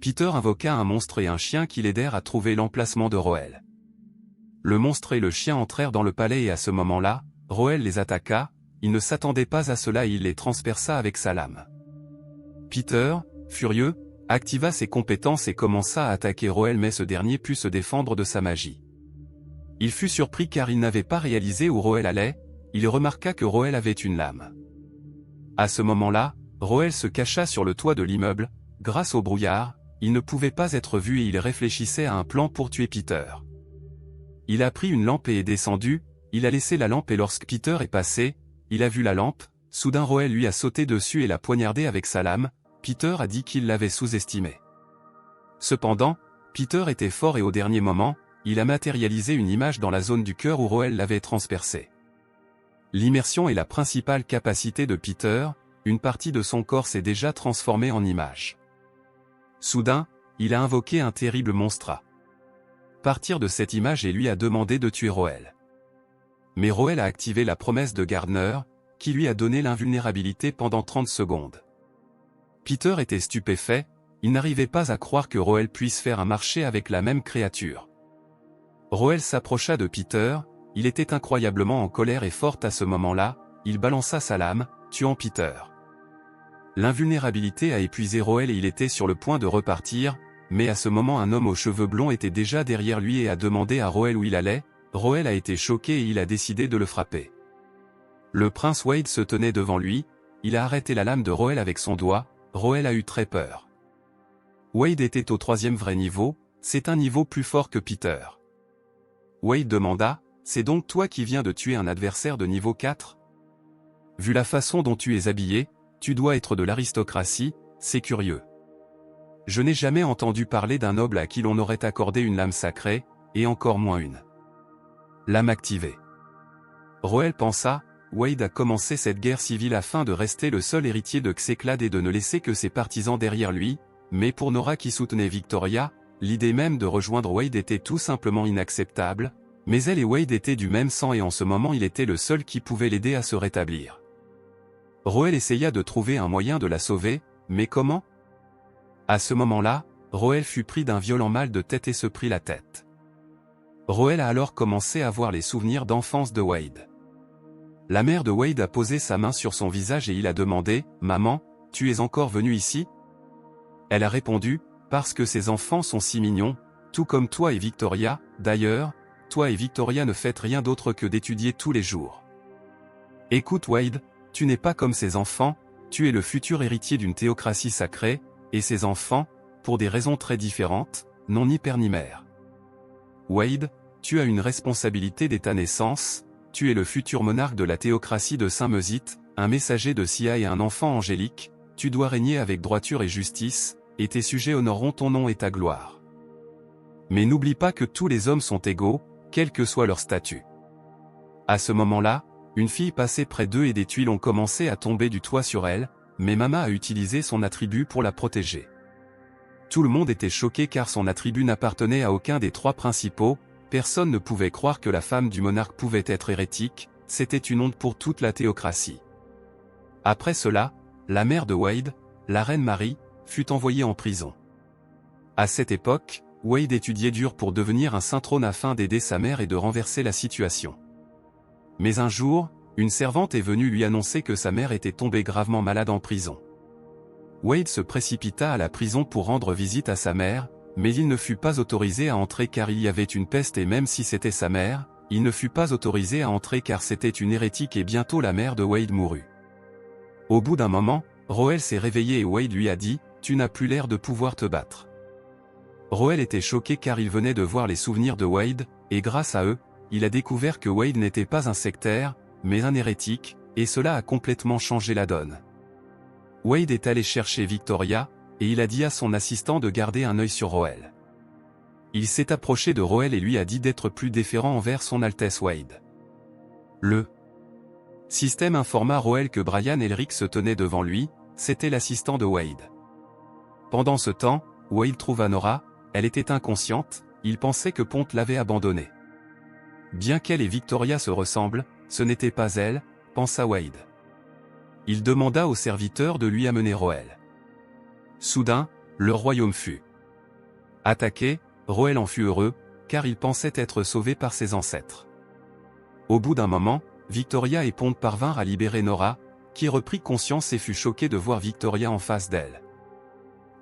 Peter invoqua un monstre et un chien qui l'aidèrent à trouver l'emplacement de Roel. Le monstre et le chien entrèrent dans le palais et à ce moment-là, Roel les attaqua. Il ne s'attendait pas à cela et il les transperça avec sa lame. Peter, furieux, activa ses compétences et commença à attaquer Roel, mais ce dernier put se défendre de sa magie. Il fut surpris car il n'avait pas réalisé où Roel allait. Il remarqua que Roel avait une lame. À ce moment-là, Roel se cacha sur le toit de l'immeuble. Grâce au brouillard, il ne pouvait pas être vu et il réfléchissait à un plan pour tuer Peter. Il a pris une lampe et est descendu. Il a laissé la lampe et lorsque Peter est passé, il a vu la lampe. Soudain Roel lui a sauté dessus et l'a poignardé avec sa lame. Peter a dit qu'il l'avait sous-estimé. Cependant, Peter était fort et au dernier moment, il a matérialisé une image dans la zone du cœur où Roel l'avait transpercé. L'immersion est la principale capacité de Peter. Une partie de son corps s'est déjà transformée en image. Soudain, il a invoqué un terrible monstre à partir de cette image et lui a demandé de tuer Roel. Mais Roel a activé la promesse de Gardner, qui lui a donné l'invulnérabilité pendant 30 secondes. Peter était stupéfait, il n'arrivait pas à croire que Roel puisse faire un marché avec la même créature. Roel s'approcha de Peter, il était incroyablement en colère et fort à ce moment-là, il balança sa lame, tuant Peter. L'invulnérabilité a épuisé Roel et il était sur le point de repartir, mais à ce moment un homme aux cheveux blonds était déjà derrière lui et a demandé à Roel où il allait. Roel a été choqué et il a décidé de le frapper. Le prince Wade se tenait devant lui, il a arrêté la lame de Roel avec son doigt. Roel a eu très peur. Wade était au 3e vrai niveau, c'est un niveau plus fort que Peter. Wade demanda, « C'est donc toi qui viens de tuer un adversaire de niveau 4 ? Vu la façon dont tu es habillé, tu dois être de l'aristocratie, c'est curieux. Je n'ai jamais entendu parler d'un noble à qui l'on aurait accordé une lame sacrée, et encore moins une lame activée. » Roel pensa, Wade a commencé cette guerre civile afin de rester le seul héritier de Xeclad et de ne laisser que ses partisans derrière lui, mais pour Nora qui soutenait Victoria, l'idée même de rejoindre Wade était tout simplement inacceptable, mais elle et Wade étaient du même sang et en ce moment il était le seul qui pouvait l'aider à se rétablir. Roel essaya de trouver un moyen de la sauver, mais comment? À ce moment-là, Roel fut pris d'un violent mal de tête et se prit la tête. Roel a alors commencé à voir les souvenirs d'enfance de Wade. La mère de Wade a posé sa main sur son visage et il a demandé, « Maman, tu es encore venue ici ?» Elle a répondu, « Parce que ces enfants sont si mignons, tout comme toi et Victoria, d'ailleurs, toi et Victoria ne faites rien d'autre que d'étudier tous les jours. Écoute Wade, tu n'es pas comme ces enfants, tu es le futur héritier d'une théocratie sacrée, et ces enfants, pour des raisons très différentes, n'ont ni père ni mère. Wade, tu as une responsabilité dès ta naissance, tu es le futur monarque de la théocratie de Saint-Mesite, un messager de Sia et un enfant angélique, tu dois régner avec droiture et justice, et tes sujets honoreront ton nom et ta gloire. Mais n'oublie pas que tous les hommes sont égaux, quel que soit leur statut. » À ce moment-là, une fille passait près d'eux et des tuiles ont commencé à tomber du toit sur elle, mais Mama a utilisé son attribut pour la protéger. Tout le monde était choqué car son attribut n'appartenait à aucun des 3 principaux, personne ne pouvait croire que la femme du monarque pouvait être hérétique, c'était une honte pour toute la théocratie. Après cela, la mère de Wade, la reine Marie, fut envoyée en prison. À cette époque, Wade étudiait dur pour devenir un saint trône afin d'aider sa mère et de renverser la situation. Mais un jour, une servante est venue lui annoncer que sa mère était tombée gravement malade en prison. Wade se précipita à la prison pour rendre visite à sa mère, mais il ne fut pas autorisé à entrer car il y avait une peste et même si c'était sa mère, il ne fut pas autorisé à entrer car c'était une hérétique et bientôt la mère de Wade mourut. Au bout d'un moment, Roel s'est réveillé et Wade lui a dit « Tu n'as plus l'air de pouvoir te battre ». Roel était choqué car il venait de voir les souvenirs de Wade, et grâce à eux, il a découvert que Wade n'était pas un sectaire, mais un hérétique, et cela a complètement changé la donne. Wade est allé chercher Victoria, et il a dit à son assistant de garder un œil sur Roel. Il s'est approché de Roel et lui a dit d'être plus déférent envers son Altesse Wade. Le système informa Roel que Brian Elric se tenait devant lui, c'était l'assistant de Wade. Pendant ce temps, Wade trouva Nora, elle était inconsciente, il pensait que Ponte l'avait abandonnée. Bien qu'elle et Victoria se ressemblent, ce n'était pas elle, pensa Wade. Il demanda au serviteur de lui amener Roel. Soudain, le royaume fut attaqué, Roel en fut heureux, car il pensait être sauvé par ses ancêtres. Au bout d'un moment, Victoria et Ponte parvinrent à libérer Nora, qui reprit conscience et fut choquée de voir Victoria en face d'elle.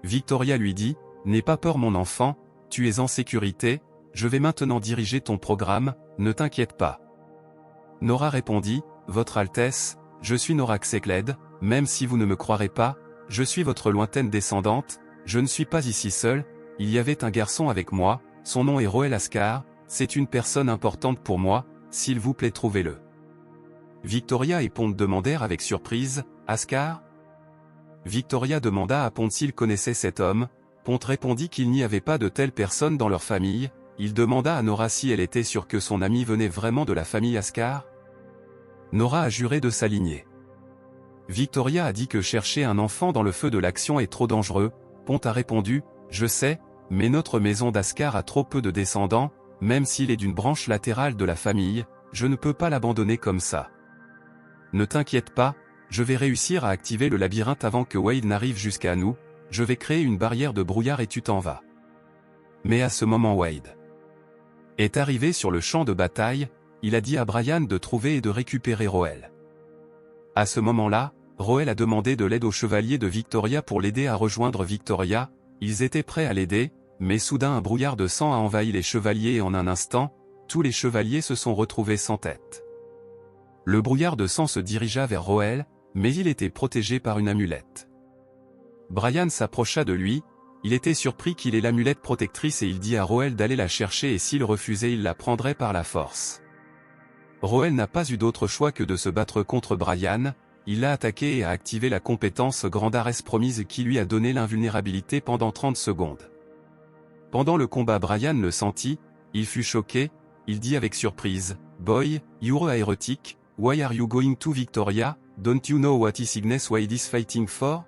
Victoria lui dit « N'aie pas peur mon enfant, tu es en sécurité, je vais maintenant diriger ton programme, ne t'inquiète pas. » Nora répondit « Votre Altesse, je suis Nora Xekled, même si vous ne me croirez pas, je suis votre lointaine descendante, je ne suis pas ici seule, il y avait un garçon avec moi, son nom est Roel Ascar, c'est une personne importante pour moi, s'il vous plaît trouvez-le. » Victoria et Ponte demandèrent avec surprise « Ascar ?» Victoria demanda à Ponte s'il connaissait cet homme, Ponte répondit qu'il n'y avait pas de telle personne dans leur famille, il demanda à Nora si elle était sûre que son ami venait vraiment de la famille Ascar. Nora a juré de s'aligner. Victoria a dit que chercher un enfant dans le feu de l'action est trop dangereux, Ponte a répondu « Je sais, mais notre maison d'Ascar a trop peu de descendants, même s'il est d'une branche latérale de la famille, je ne peux pas l'abandonner comme ça. Ne t'inquiète pas, je vais réussir à activer le labyrinthe avant que Wade n'arrive jusqu'à nous, je vais créer une barrière de brouillard et tu t'en vas. » Mais à ce moment Wade est arrivé sur le champ de bataille, il a dit à Brian de trouver et de récupérer Roel. À ce moment-là, Roel a demandé de l'aide aux chevaliers de Victoria pour l'aider à rejoindre Victoria, ils étaient prêts à l'aider, mais soudain un brouillard de sang a envahi les chevaliers et en un instant, tous les chevaliers se sont retrouvés sans tête. Le brouillard de sang se dirigea vers Roel, mais il était protégé par une amulette. Brian s'approcha de lui, il était surpris qu'il ait l'amulette protectrice et il dit à Roel d'aller la chercher et s'il refusait il la prendrait par la force. Roel n'a pas eu d'autre choix que de se battre contre Brian, il l'a attaqué et a activé la compétence Grandares promise qui lui a donné l'invulnérabilité pendant 30 secondes. Pendant le combat Brian le sentit, il fut choqué, il dit avec surprise, « Boy, you're a heretic, why are you going to Victoria, don't you know what is Ignis Wade is fighting for ?»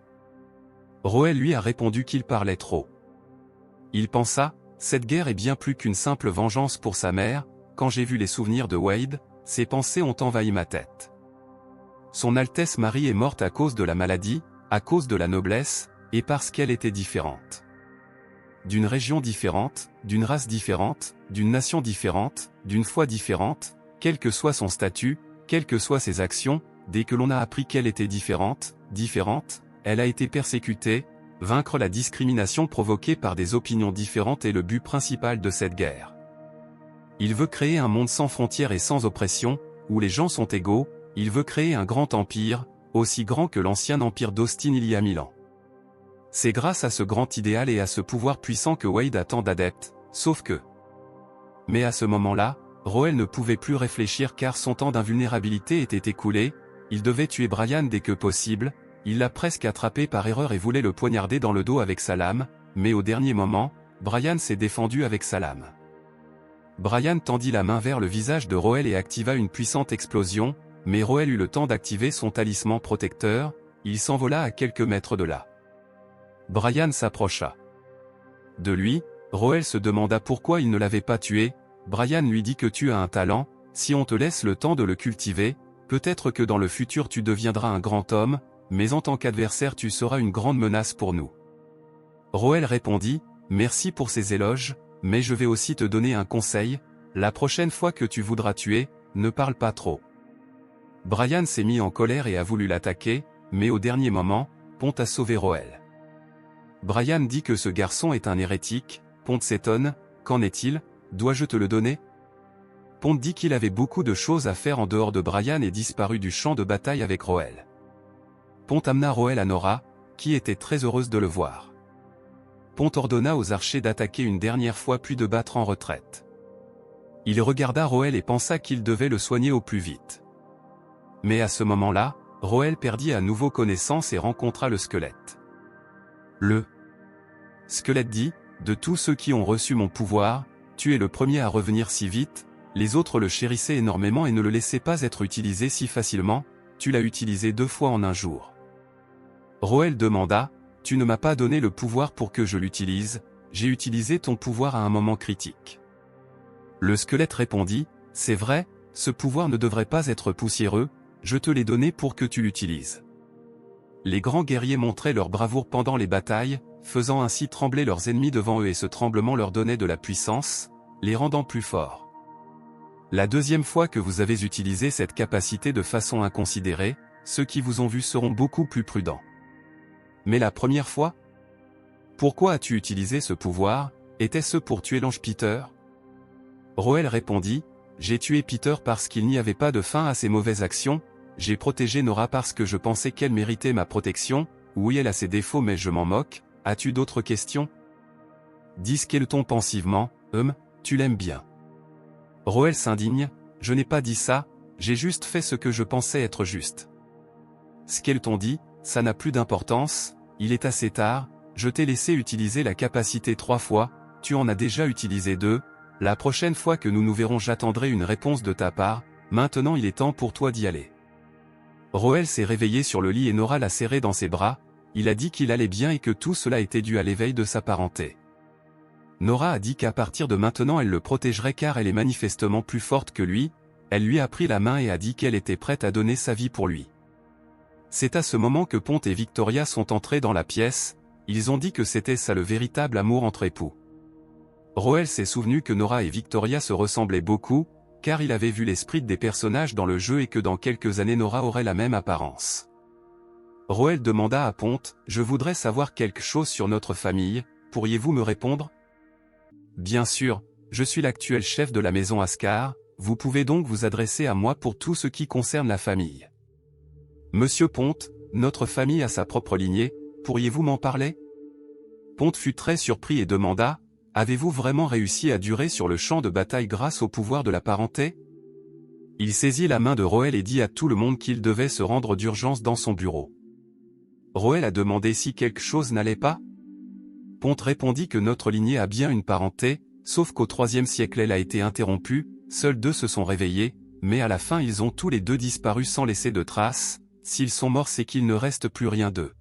Roel lui a répondu qu'il parlait trop. Il pensa, cette guerre est bien plus qu'une simple vengeance pour sa mère, quand j'ai vu les souvenirs de Wade, ces pensées ont envahi ma tête. Son Altesse Marie est morte à cause de la maladie, à cause de la noblesse, et parce qu'elle était différente. D'une région différente, d'une race différente, d'une nation différente, d'une foi différente, quel que soit son statut, quelles que soient ses actions, dès que l'on a appris qu'elle était différente, elle a été persécutée, vaincre la discrimination provoquée par des opinions différentes est le but principal de cette guerre. Il veut créer un monde sans frontières et sans oppression, où les gens sont égaux, il veut créer un grand empire, aussi grand que l'ancien empire d'Austin il y a 1000 ans. C'est grâce à ce grand idéal et à ce pouvoir puissant que Wade a tant d'adeptes, sauf que... Mais à ce moment-là, Roel ne pouvait plus réfléchir car son temps d'invulnérabilité était écoulé, il devait tuer Brian dès que possible, il l'a presque attrapé par erreur et voulait le poignarder dans le dos avec sa lame, mais au dernier moment, Brian s'est défendu avec sa lame. Brian tendit la main vers le visage de Roel et activa une puissante explosion, mais Roel eut le temps d'activer son talisman protecteur, il s'envola à quelques mètres de là. Brian s'approcha de lui, Roel se demanda pourquoi il ne l'avait pas tué, Brian lui dit que tu as un talent, si on te laisse le temps de le cultiver, peut-être que dans le futur tu deviendras un grand homme, mais en tant qu'adversaire tu seras une grande menace pour nous. Roel répondit, merci pour ces éloges, mais je vais aussi te donner un conseil, la prochaine fois que tu voudras tuer, ne parle pas trop. Brian s'est mis en colère et a voulu l'attaquer, mais au dernier moment, Ponte a sauvé Roel. Brian dit que ce garçon est un hérétique, Ponte s'étonne, qu'en est-il, dois-je te le donner? Ponte dit qu'il avait beaucoup de choses à faire en dehors de Brian et disparut du champ de bataille avec Roel. Ponte amena Roel à Nora, qui était très heureuse de le voir. Ponte ordonna aux archers d'attaquer une dernière fois puis de battre en retraite. Il regarda Roel et pensa qu'il devait le soigner au plus vite. Mais à ce moment-là, Roel perdit à nouveau connaissance et rencontra le squelette. Le squelette dit, « De tous ceux qui ont reçu mon pouvoir, tu es le premier à revenir si vite, les autres le chérissaient énormément et ne le laissaient pas être utilisé si facilement, tu l'as utilisé 2 fois en un jour. » Roel demanda, « Tu ne m'as pas donné le pouvoir pour que je l'utilise, j'ai utilisé ton pouvoir à un moment critique. » Le squelette répondit, « C'est vrai, ce pouvoir ne devrait pas être poussiéreux, je te l'ai donné pour que tu l'utilises. » Les grands guerriers montraient leur bravoure pendant les batailles, faisant ainsi trembler leurs ennemis devant eux et ce tremblement leur donnait de la puissance, les rendant plus forts. La deuxième fois que vous avez utilisé cette capacité de façon inconsidérée, ceux qui vous ont vu seront beaucoup plus prudents. Mais la première fois? Pourquoi as-tu utilisé ce pouvoir, était-ce pour tuer l'ange Peter? Roel répondit, « J'ai tué Peter parce qu'il n'y avait pas de fin à ses mauvaises actions, j'ai protégé Nora parce que je pensais qu'elle méritait ma protection, oui elle a ses défauts mais je m'en moque, as-tu d'autres questions ?» Dit Skeleton pensivement, tu l'aimes bien. Roel s'indigne, « Je n'ai pas dit ça, j'ai juste fait ce que je pensais être juste. » Skeleton dit, « Ça n'a plus d'importance, il est assez tard, je t'ai laissé utiliser la capacité 3 fois, tu en as déjà utilisé 2, la prochaine fois que nous nous verrons j'attendrai une réponse de ta part, maintenant il est temps pour toi d'y aller. » Roel s'est réveillé sur le lit et Nora l'a serré dans ses bras, il a dit qu'il allait bien et que tout cela était dû à l'éveil de sa parenté. Nora a dit qu'à partir de maintenant elle le protégerait car elle est manifestement plus forte que lui, elle lui a pris la main et a dit qu'elle était prête à donner sa vie pour lui. C'est à ce moment que Ponte et Victoria sont entrés dans la pièce, ils ont dit que c'était ça le véritable amour entre époux. Roel s'est souvenu que Nora et Victoria se ressemblaient beaucoup, car il avait vu l'esprit des personnages dans le jeu et que dans quelques années Nora aurait la même apparence. Roel demanda à Ponte, « Je voudrais savoir quelque chose sur notre famille, pourriez-vous me répondre ?» Bien sûr, je suis l'actuel chef de la maison Ascar, vous pouvez donc vous adresser à moi pour tout ce qui concerne la famille. Monsieur Ponte, notre famille a sa propre lignée, pourriez-vous m'en parler? Ponte fut très surpris et demanda, « Avez-vous vraiment réussi à durer sur le champ de bataille grâce au pouvoir de la parenté ?» Il saisit la main de Roel et dit à tout le monde qu'il devait se rendre d'urgence dans son bureau. Roel a demandé si quelque chose n'allait pas. Ponte répondit que notre lignée a bien une parenté, sauf qu'au IIIe siècle elle a été interrompue, seuls 2 se sont réveillés, mais à la fin ils ont tous les 2 disparu sans laisser de traces, s'ils sont morts c'est qu'il ne reste plus rien d'eux.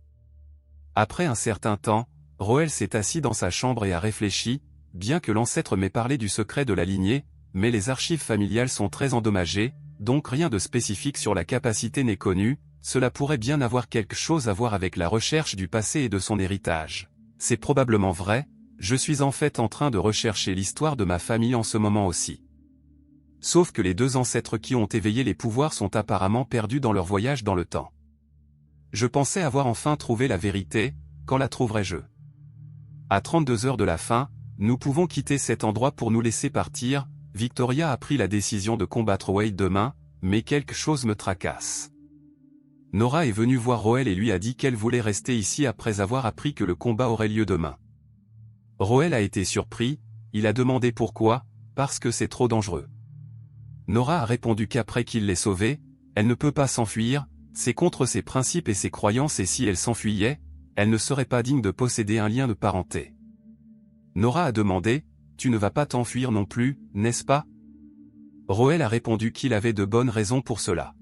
Après un certain temps, Roel s'est assis dans sa chambre et a réfléchi, bien que l'ancêtre m'ait parlé du secret de la lignée, mais les archives familiales sont très endommagées, donc rien de spécifique sur la capacité n'est connu, cela pourrait bien avoir quelque chose à voir avec la recherche du passé et de son héritage. C'est probablement vrai, je suis en fait en train de rechercher l'histoire de ma famille en ce moment aussi. Sauf que les 2 ancêtres qui ont éveillé les pouvoirs sont apparemment perdus dans leur voyage dans le temps. Je pensais avoir enfin trouvé la vérité, quand la trouverai-je? À 32 heures de la fin, nous pouvons quitter cet endroit pour nous laisser partir, Victoria a pris la décision de combattre Wade demain, mais quelque chose me tracasse. Nora est venue voir Roel et lui a dit qu'elle voulait rester ici après avoir appris que le combat aurait lieu demain. Roel a été surpris, il a demandé pourquoi, parce que c'est trop dangereux. Nora a répondu qu'après qu'il l'ait sauvée, elle ne peut pas s'enfuir, c'est contre ses principes et ses croyances et si elle s'enfuyait, elle ne serait pas digne de posséder un lien de parenté. Nora a demandé, « Tu ne vas pas t'enfuir non plus, n'est-ce pas ?» Roel a répondu qu'il avait de bonnes raisons pour cela.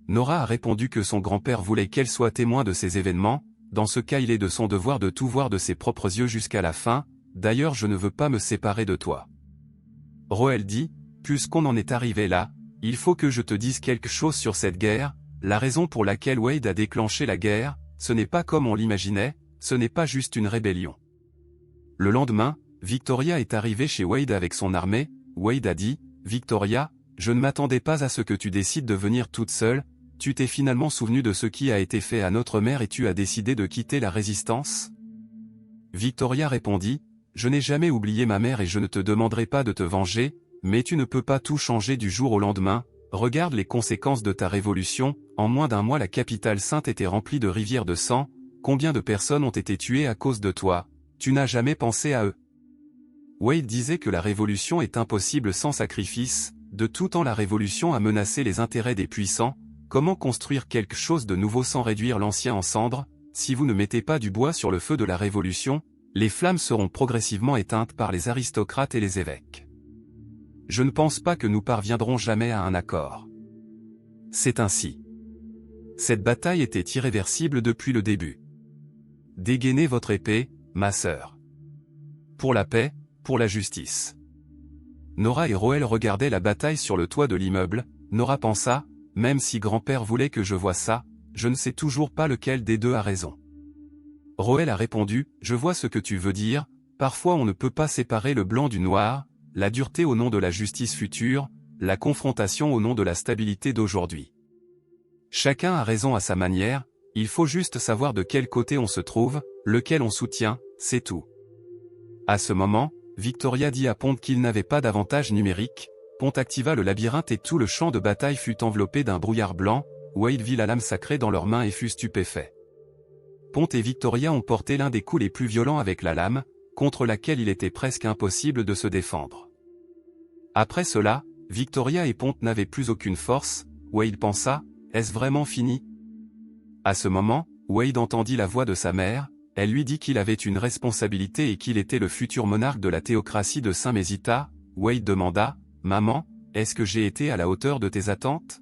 Nora a répondu que son grand-père voulait qu'elle soit témoin de ces événements, dans ce cas il est de son devoir de tout voir de ses propres yeux jusqu'à la fin, d'ailleurs je ne veux pas me séparer de toi. Roel dit, « Puisqu'on en est arrivé là, il faut que je te dise quelque chose sur cette guerre, la raison pour laquelle Wade a déclenché la guerre, ce n'est pas comme on l'imaginait, ce n'est pas juste une rébellion. » Le lendemain, Victoria est arrivée chez Wade avec son armée. Wade a dit, Victoria, je ne m'attendais pas à ce que tu décides de venir toute seule, tu t'es finalement souvenu de ce qui a été fait à notre mère et tu as décidé de quitter la résistance? Victoria répondit, je n'ai jamais oublié ma mère et je ne te demanderai pas de te venger, mais tu ne peux pas tout changer du jour au lendemain, regarde les conséquences de ta révolution, en moins d'un mois la capitale sainte était remplie de rivières de sang, combien de personnes ont été tuées à cause de toi, tu n'as jamais pensé à eux. Wade disait que la révolution est impossible sans sacrifice, de tout temps la révolution a menacé les intérêts des puissants, comment construire quelque chose de nouveau sans réduire l'ancien en cendres, si vous ne mettez pas du bois sur le feu de la révolution, les flammes seront progressivement éteintes par les aristocrates et les évêques. Je ne pense pas que nous parviendrons jamais à un accord. C'est ainsi. Cette bataille était irréversible depuis le début. Dégainez votre épée, ma sœur. Pour la paix, pour la justice. Nora et Roel regardaient la bataille sur le toit de l'immeuble. Nora pensa, même si grand-père voulait que je voie ça, je ne sais toujours pas lequel des deux a raison. Roel a répondu, je vois ce que tu veux dire, parfois on ne peut pas séparer le blanc du noir, la dureté au nom de la justice future, la confrontation au nom de la stabilité d'aujourd'hui. Chacun a raison à sa manière, il faut juste savoir de quel côté on se trouve, lequel on soutient, c'est tout. À ce moment, Victoria dit à Pont qu'il n'avait pas d'avantage numérique, Pont activa le labyrinthe et tout le champ de bataille fut enveloppé d'un brouillard blanc, Wade vit la lame sacrée dans leurs mains et fut stupéfait. Pont et Victoria ont porté l'un des coups les plus violents avec la lame, contre laquelle il était presque impossible de se défendre. Après cela, Victoria et Pont n'avaient plus aucune force, Wade pensa, est-ce vraiment fini? À ce moment, Wade entendit la voix de sa mère, elle lui dit qu'il avait une responsabilité et qu'il était le futur monarque de la théocratie de Saint-Mézita. Wade demanda, maman, est-ce que j'ai été à la hauteur de tes attentes?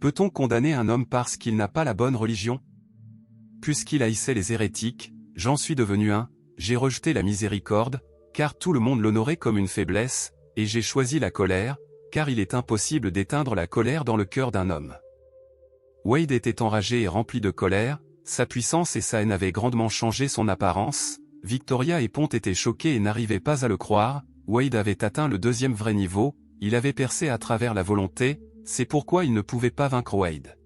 Peut-on condamner un homme parce qu'il n'a pas la bonne religion? Puisqu'il haïssait les hérétiques, j'en suis devenu un, j'ai rejeté la miséricorde, car tout le monde l'honorait comme une faiblesse, et j'ai choisi la colère, car il est impossible d'éteindre la colère dans le cœur d'un homme. Wade était enragé et rempli de colère, sa puissance et sa haine avaient grandement changé son apparence, Victoria et Pont étaient choqués et n'arrivaient pas à le croire, Wade avait atteint le deuxième vrai niveau, il avait percé à travers la volonté, c'est pourquoi il ne pouvait pas vaincre Wade.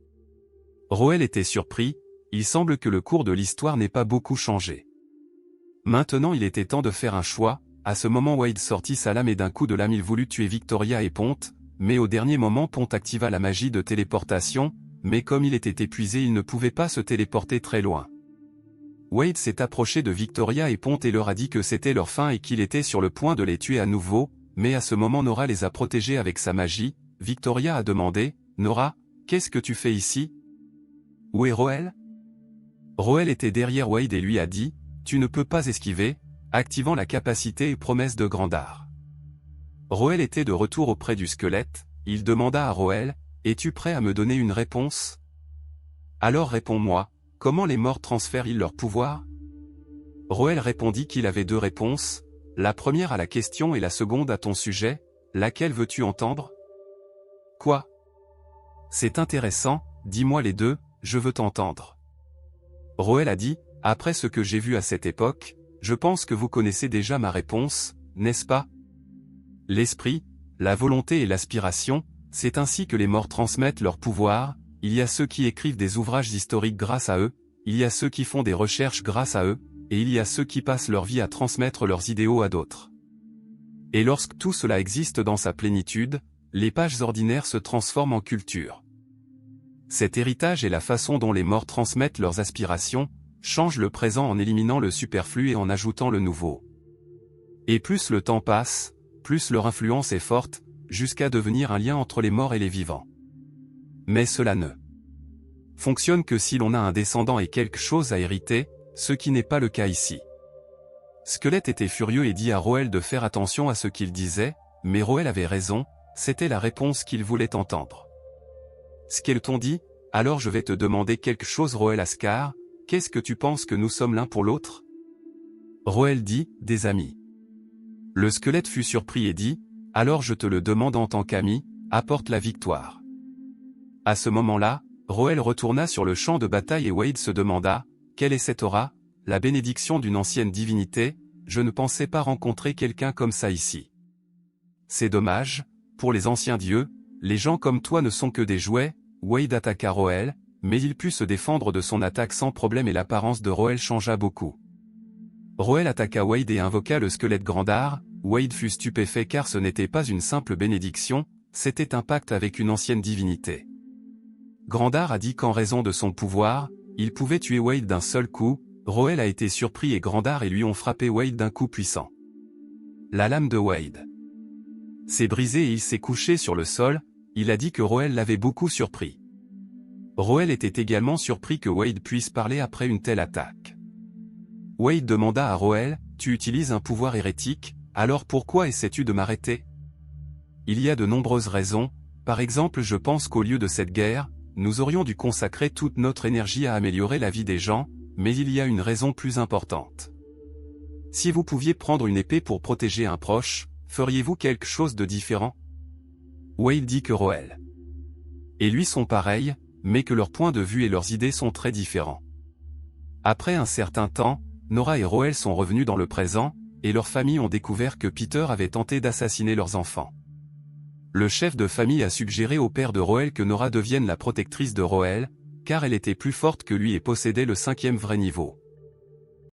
Roel était surpris, il semble que le cours de l'histoire n'ait pas beaucoup changé. Maintenant il était temps de faire un choix, à ce moment Wade sortit sa lame et d'un coup de lame il voulut tuer Victoria et Pont, mais au dernier moment Pont activa la magie de téléportation, mais comme il était épuisé il ne pouvait pas se téléporter très loin. Wade s'est approché de Victoria et Pont et leur a dit que c'était leur fin et qu'il était sur le point de les tuer à nouveau, mais à ce moment Nora les a protégés avec sa magie. Victoria a demandé, Nora, qu'est-ce que tu fais ici? Où est Roel? Roel était derrière Wade et lui a dit, tu ne peux pas esquiver, activant la capacité et promesse de Grandar. Roel était de retour auprès du squelette, il demanda à Roel, es-tu prêt à me donner une réponse? Alors réponds-moi, comment les morts transfèrent-ils leur pouvoir? Roel répondit qu'il avait deux réponses, la première à la question et la seconde à ton sujet, laquelle veux-tu entendre? Quoi? C'est intéressant, dis-moi les deux, je veux t'entendre. Roel a dit, après ce que j'ai vu à cette époque, je pense que vous connaissez déjà ma réponse, n'est-ce pas? L'esprit, la volonté et l'aspiration, c'est ainsi que les morts transmettent leur pouvoir, il y a ceux qui écrivent des ouvrages historiques grâce à eux, il y a ceux qui font des recherches grâce à eux, et il y a ceux qui passent leur vie à transmettre leurs idéaux à d'autres. Et lorsque tout cela existe dans sa plénitude, les pages ordinaires se transforment en culture. Cet héritage et la façon dont les morts transmettent leurs aspirations, changent le présent en éliminant le superflu et en ajoutant le nouveau. Et plus le temps passe, plus leur influence est forte, jusqu'à devenir un lien entre les morts et les vivants. Mais cela ne fonctionne que si l'on a un descendant et quelque chose à hériter, ce qui n'est pas le cas ici. Squelette était furieux et dit à Roel de faire attention à ce qu'il disait, mais Roel avait raison, c'était la réponse qu'il voulait entendre. Skeleton dit, alors je vais te demander quelque chose Roel Ascar, qu'est-ce que tu penses que nous sommes l'un pour l'autre? Roel dit, des amis. Le squelette fut surpris et dit, alors je te le demande en tant qu'ami, apporte la victoire. À ce moment-là, Roel retourna sur le champ de bataille et Wade se demanda, quelle est cette aura, la bénédiction d'une ancienne divinité, je ne pensais pas rencontrer quelqu'un comme ça ici. C'est dommage, pour les anciens dieux, les gens comme toi ne sont que des jouets. Wade attaqua Roel, mais il put se défendre de son attaque sans problème et l'apparence de Roel changea beaucoup. Roel attaqua Wade et invoqua le squelette Grandar. Wade fut stupéfait car ce n'était pas une simple bénédiction, c'était un pacte avec une ancienne divinité. Grandar a dit qu'en raison de son pouvoir, il pouvait tuer Wade d'un seul coup. Roel a été surpris et Grandar et lui ont frappé Wade d'un coup puissant. La lame de Wade s'est brisée et il s'est couché sur le sol. Il a dit que Roel l'avait beaucoup surpris. Roel était également surpris que Wade puisse parler après une telle attaque. Wade demanda à Roel, « Tu utilises un pouvoir hérétique, alors pourquoi essaies-tu de m'arrêter ?» Il y a de nombreuses raisons, par exemple je pense qu'au lieu de cette guerre, nous aurions dû consacrer toute notre énergie à améliorer la vie des gens, mais il y a une raison plus importante. Si vous pouviez prendre une épée pour protéger un proche, feriez-vous quelque chose de différent? Wade dit que Roel et lui sont pareils, mais que leurs points de vue et leurs idées sont très différents. Après un certain temps, Nora et Roel sont revenus dans le présent, et leurs familles ont découvert que Peter avait tenté d'assassiner leurs enfants. Le chef de famille a suggéré au père de Roel que Nora devienne la protectrice de Roel, car elle était plus forte que lui et possédait le 5e vrai niveau.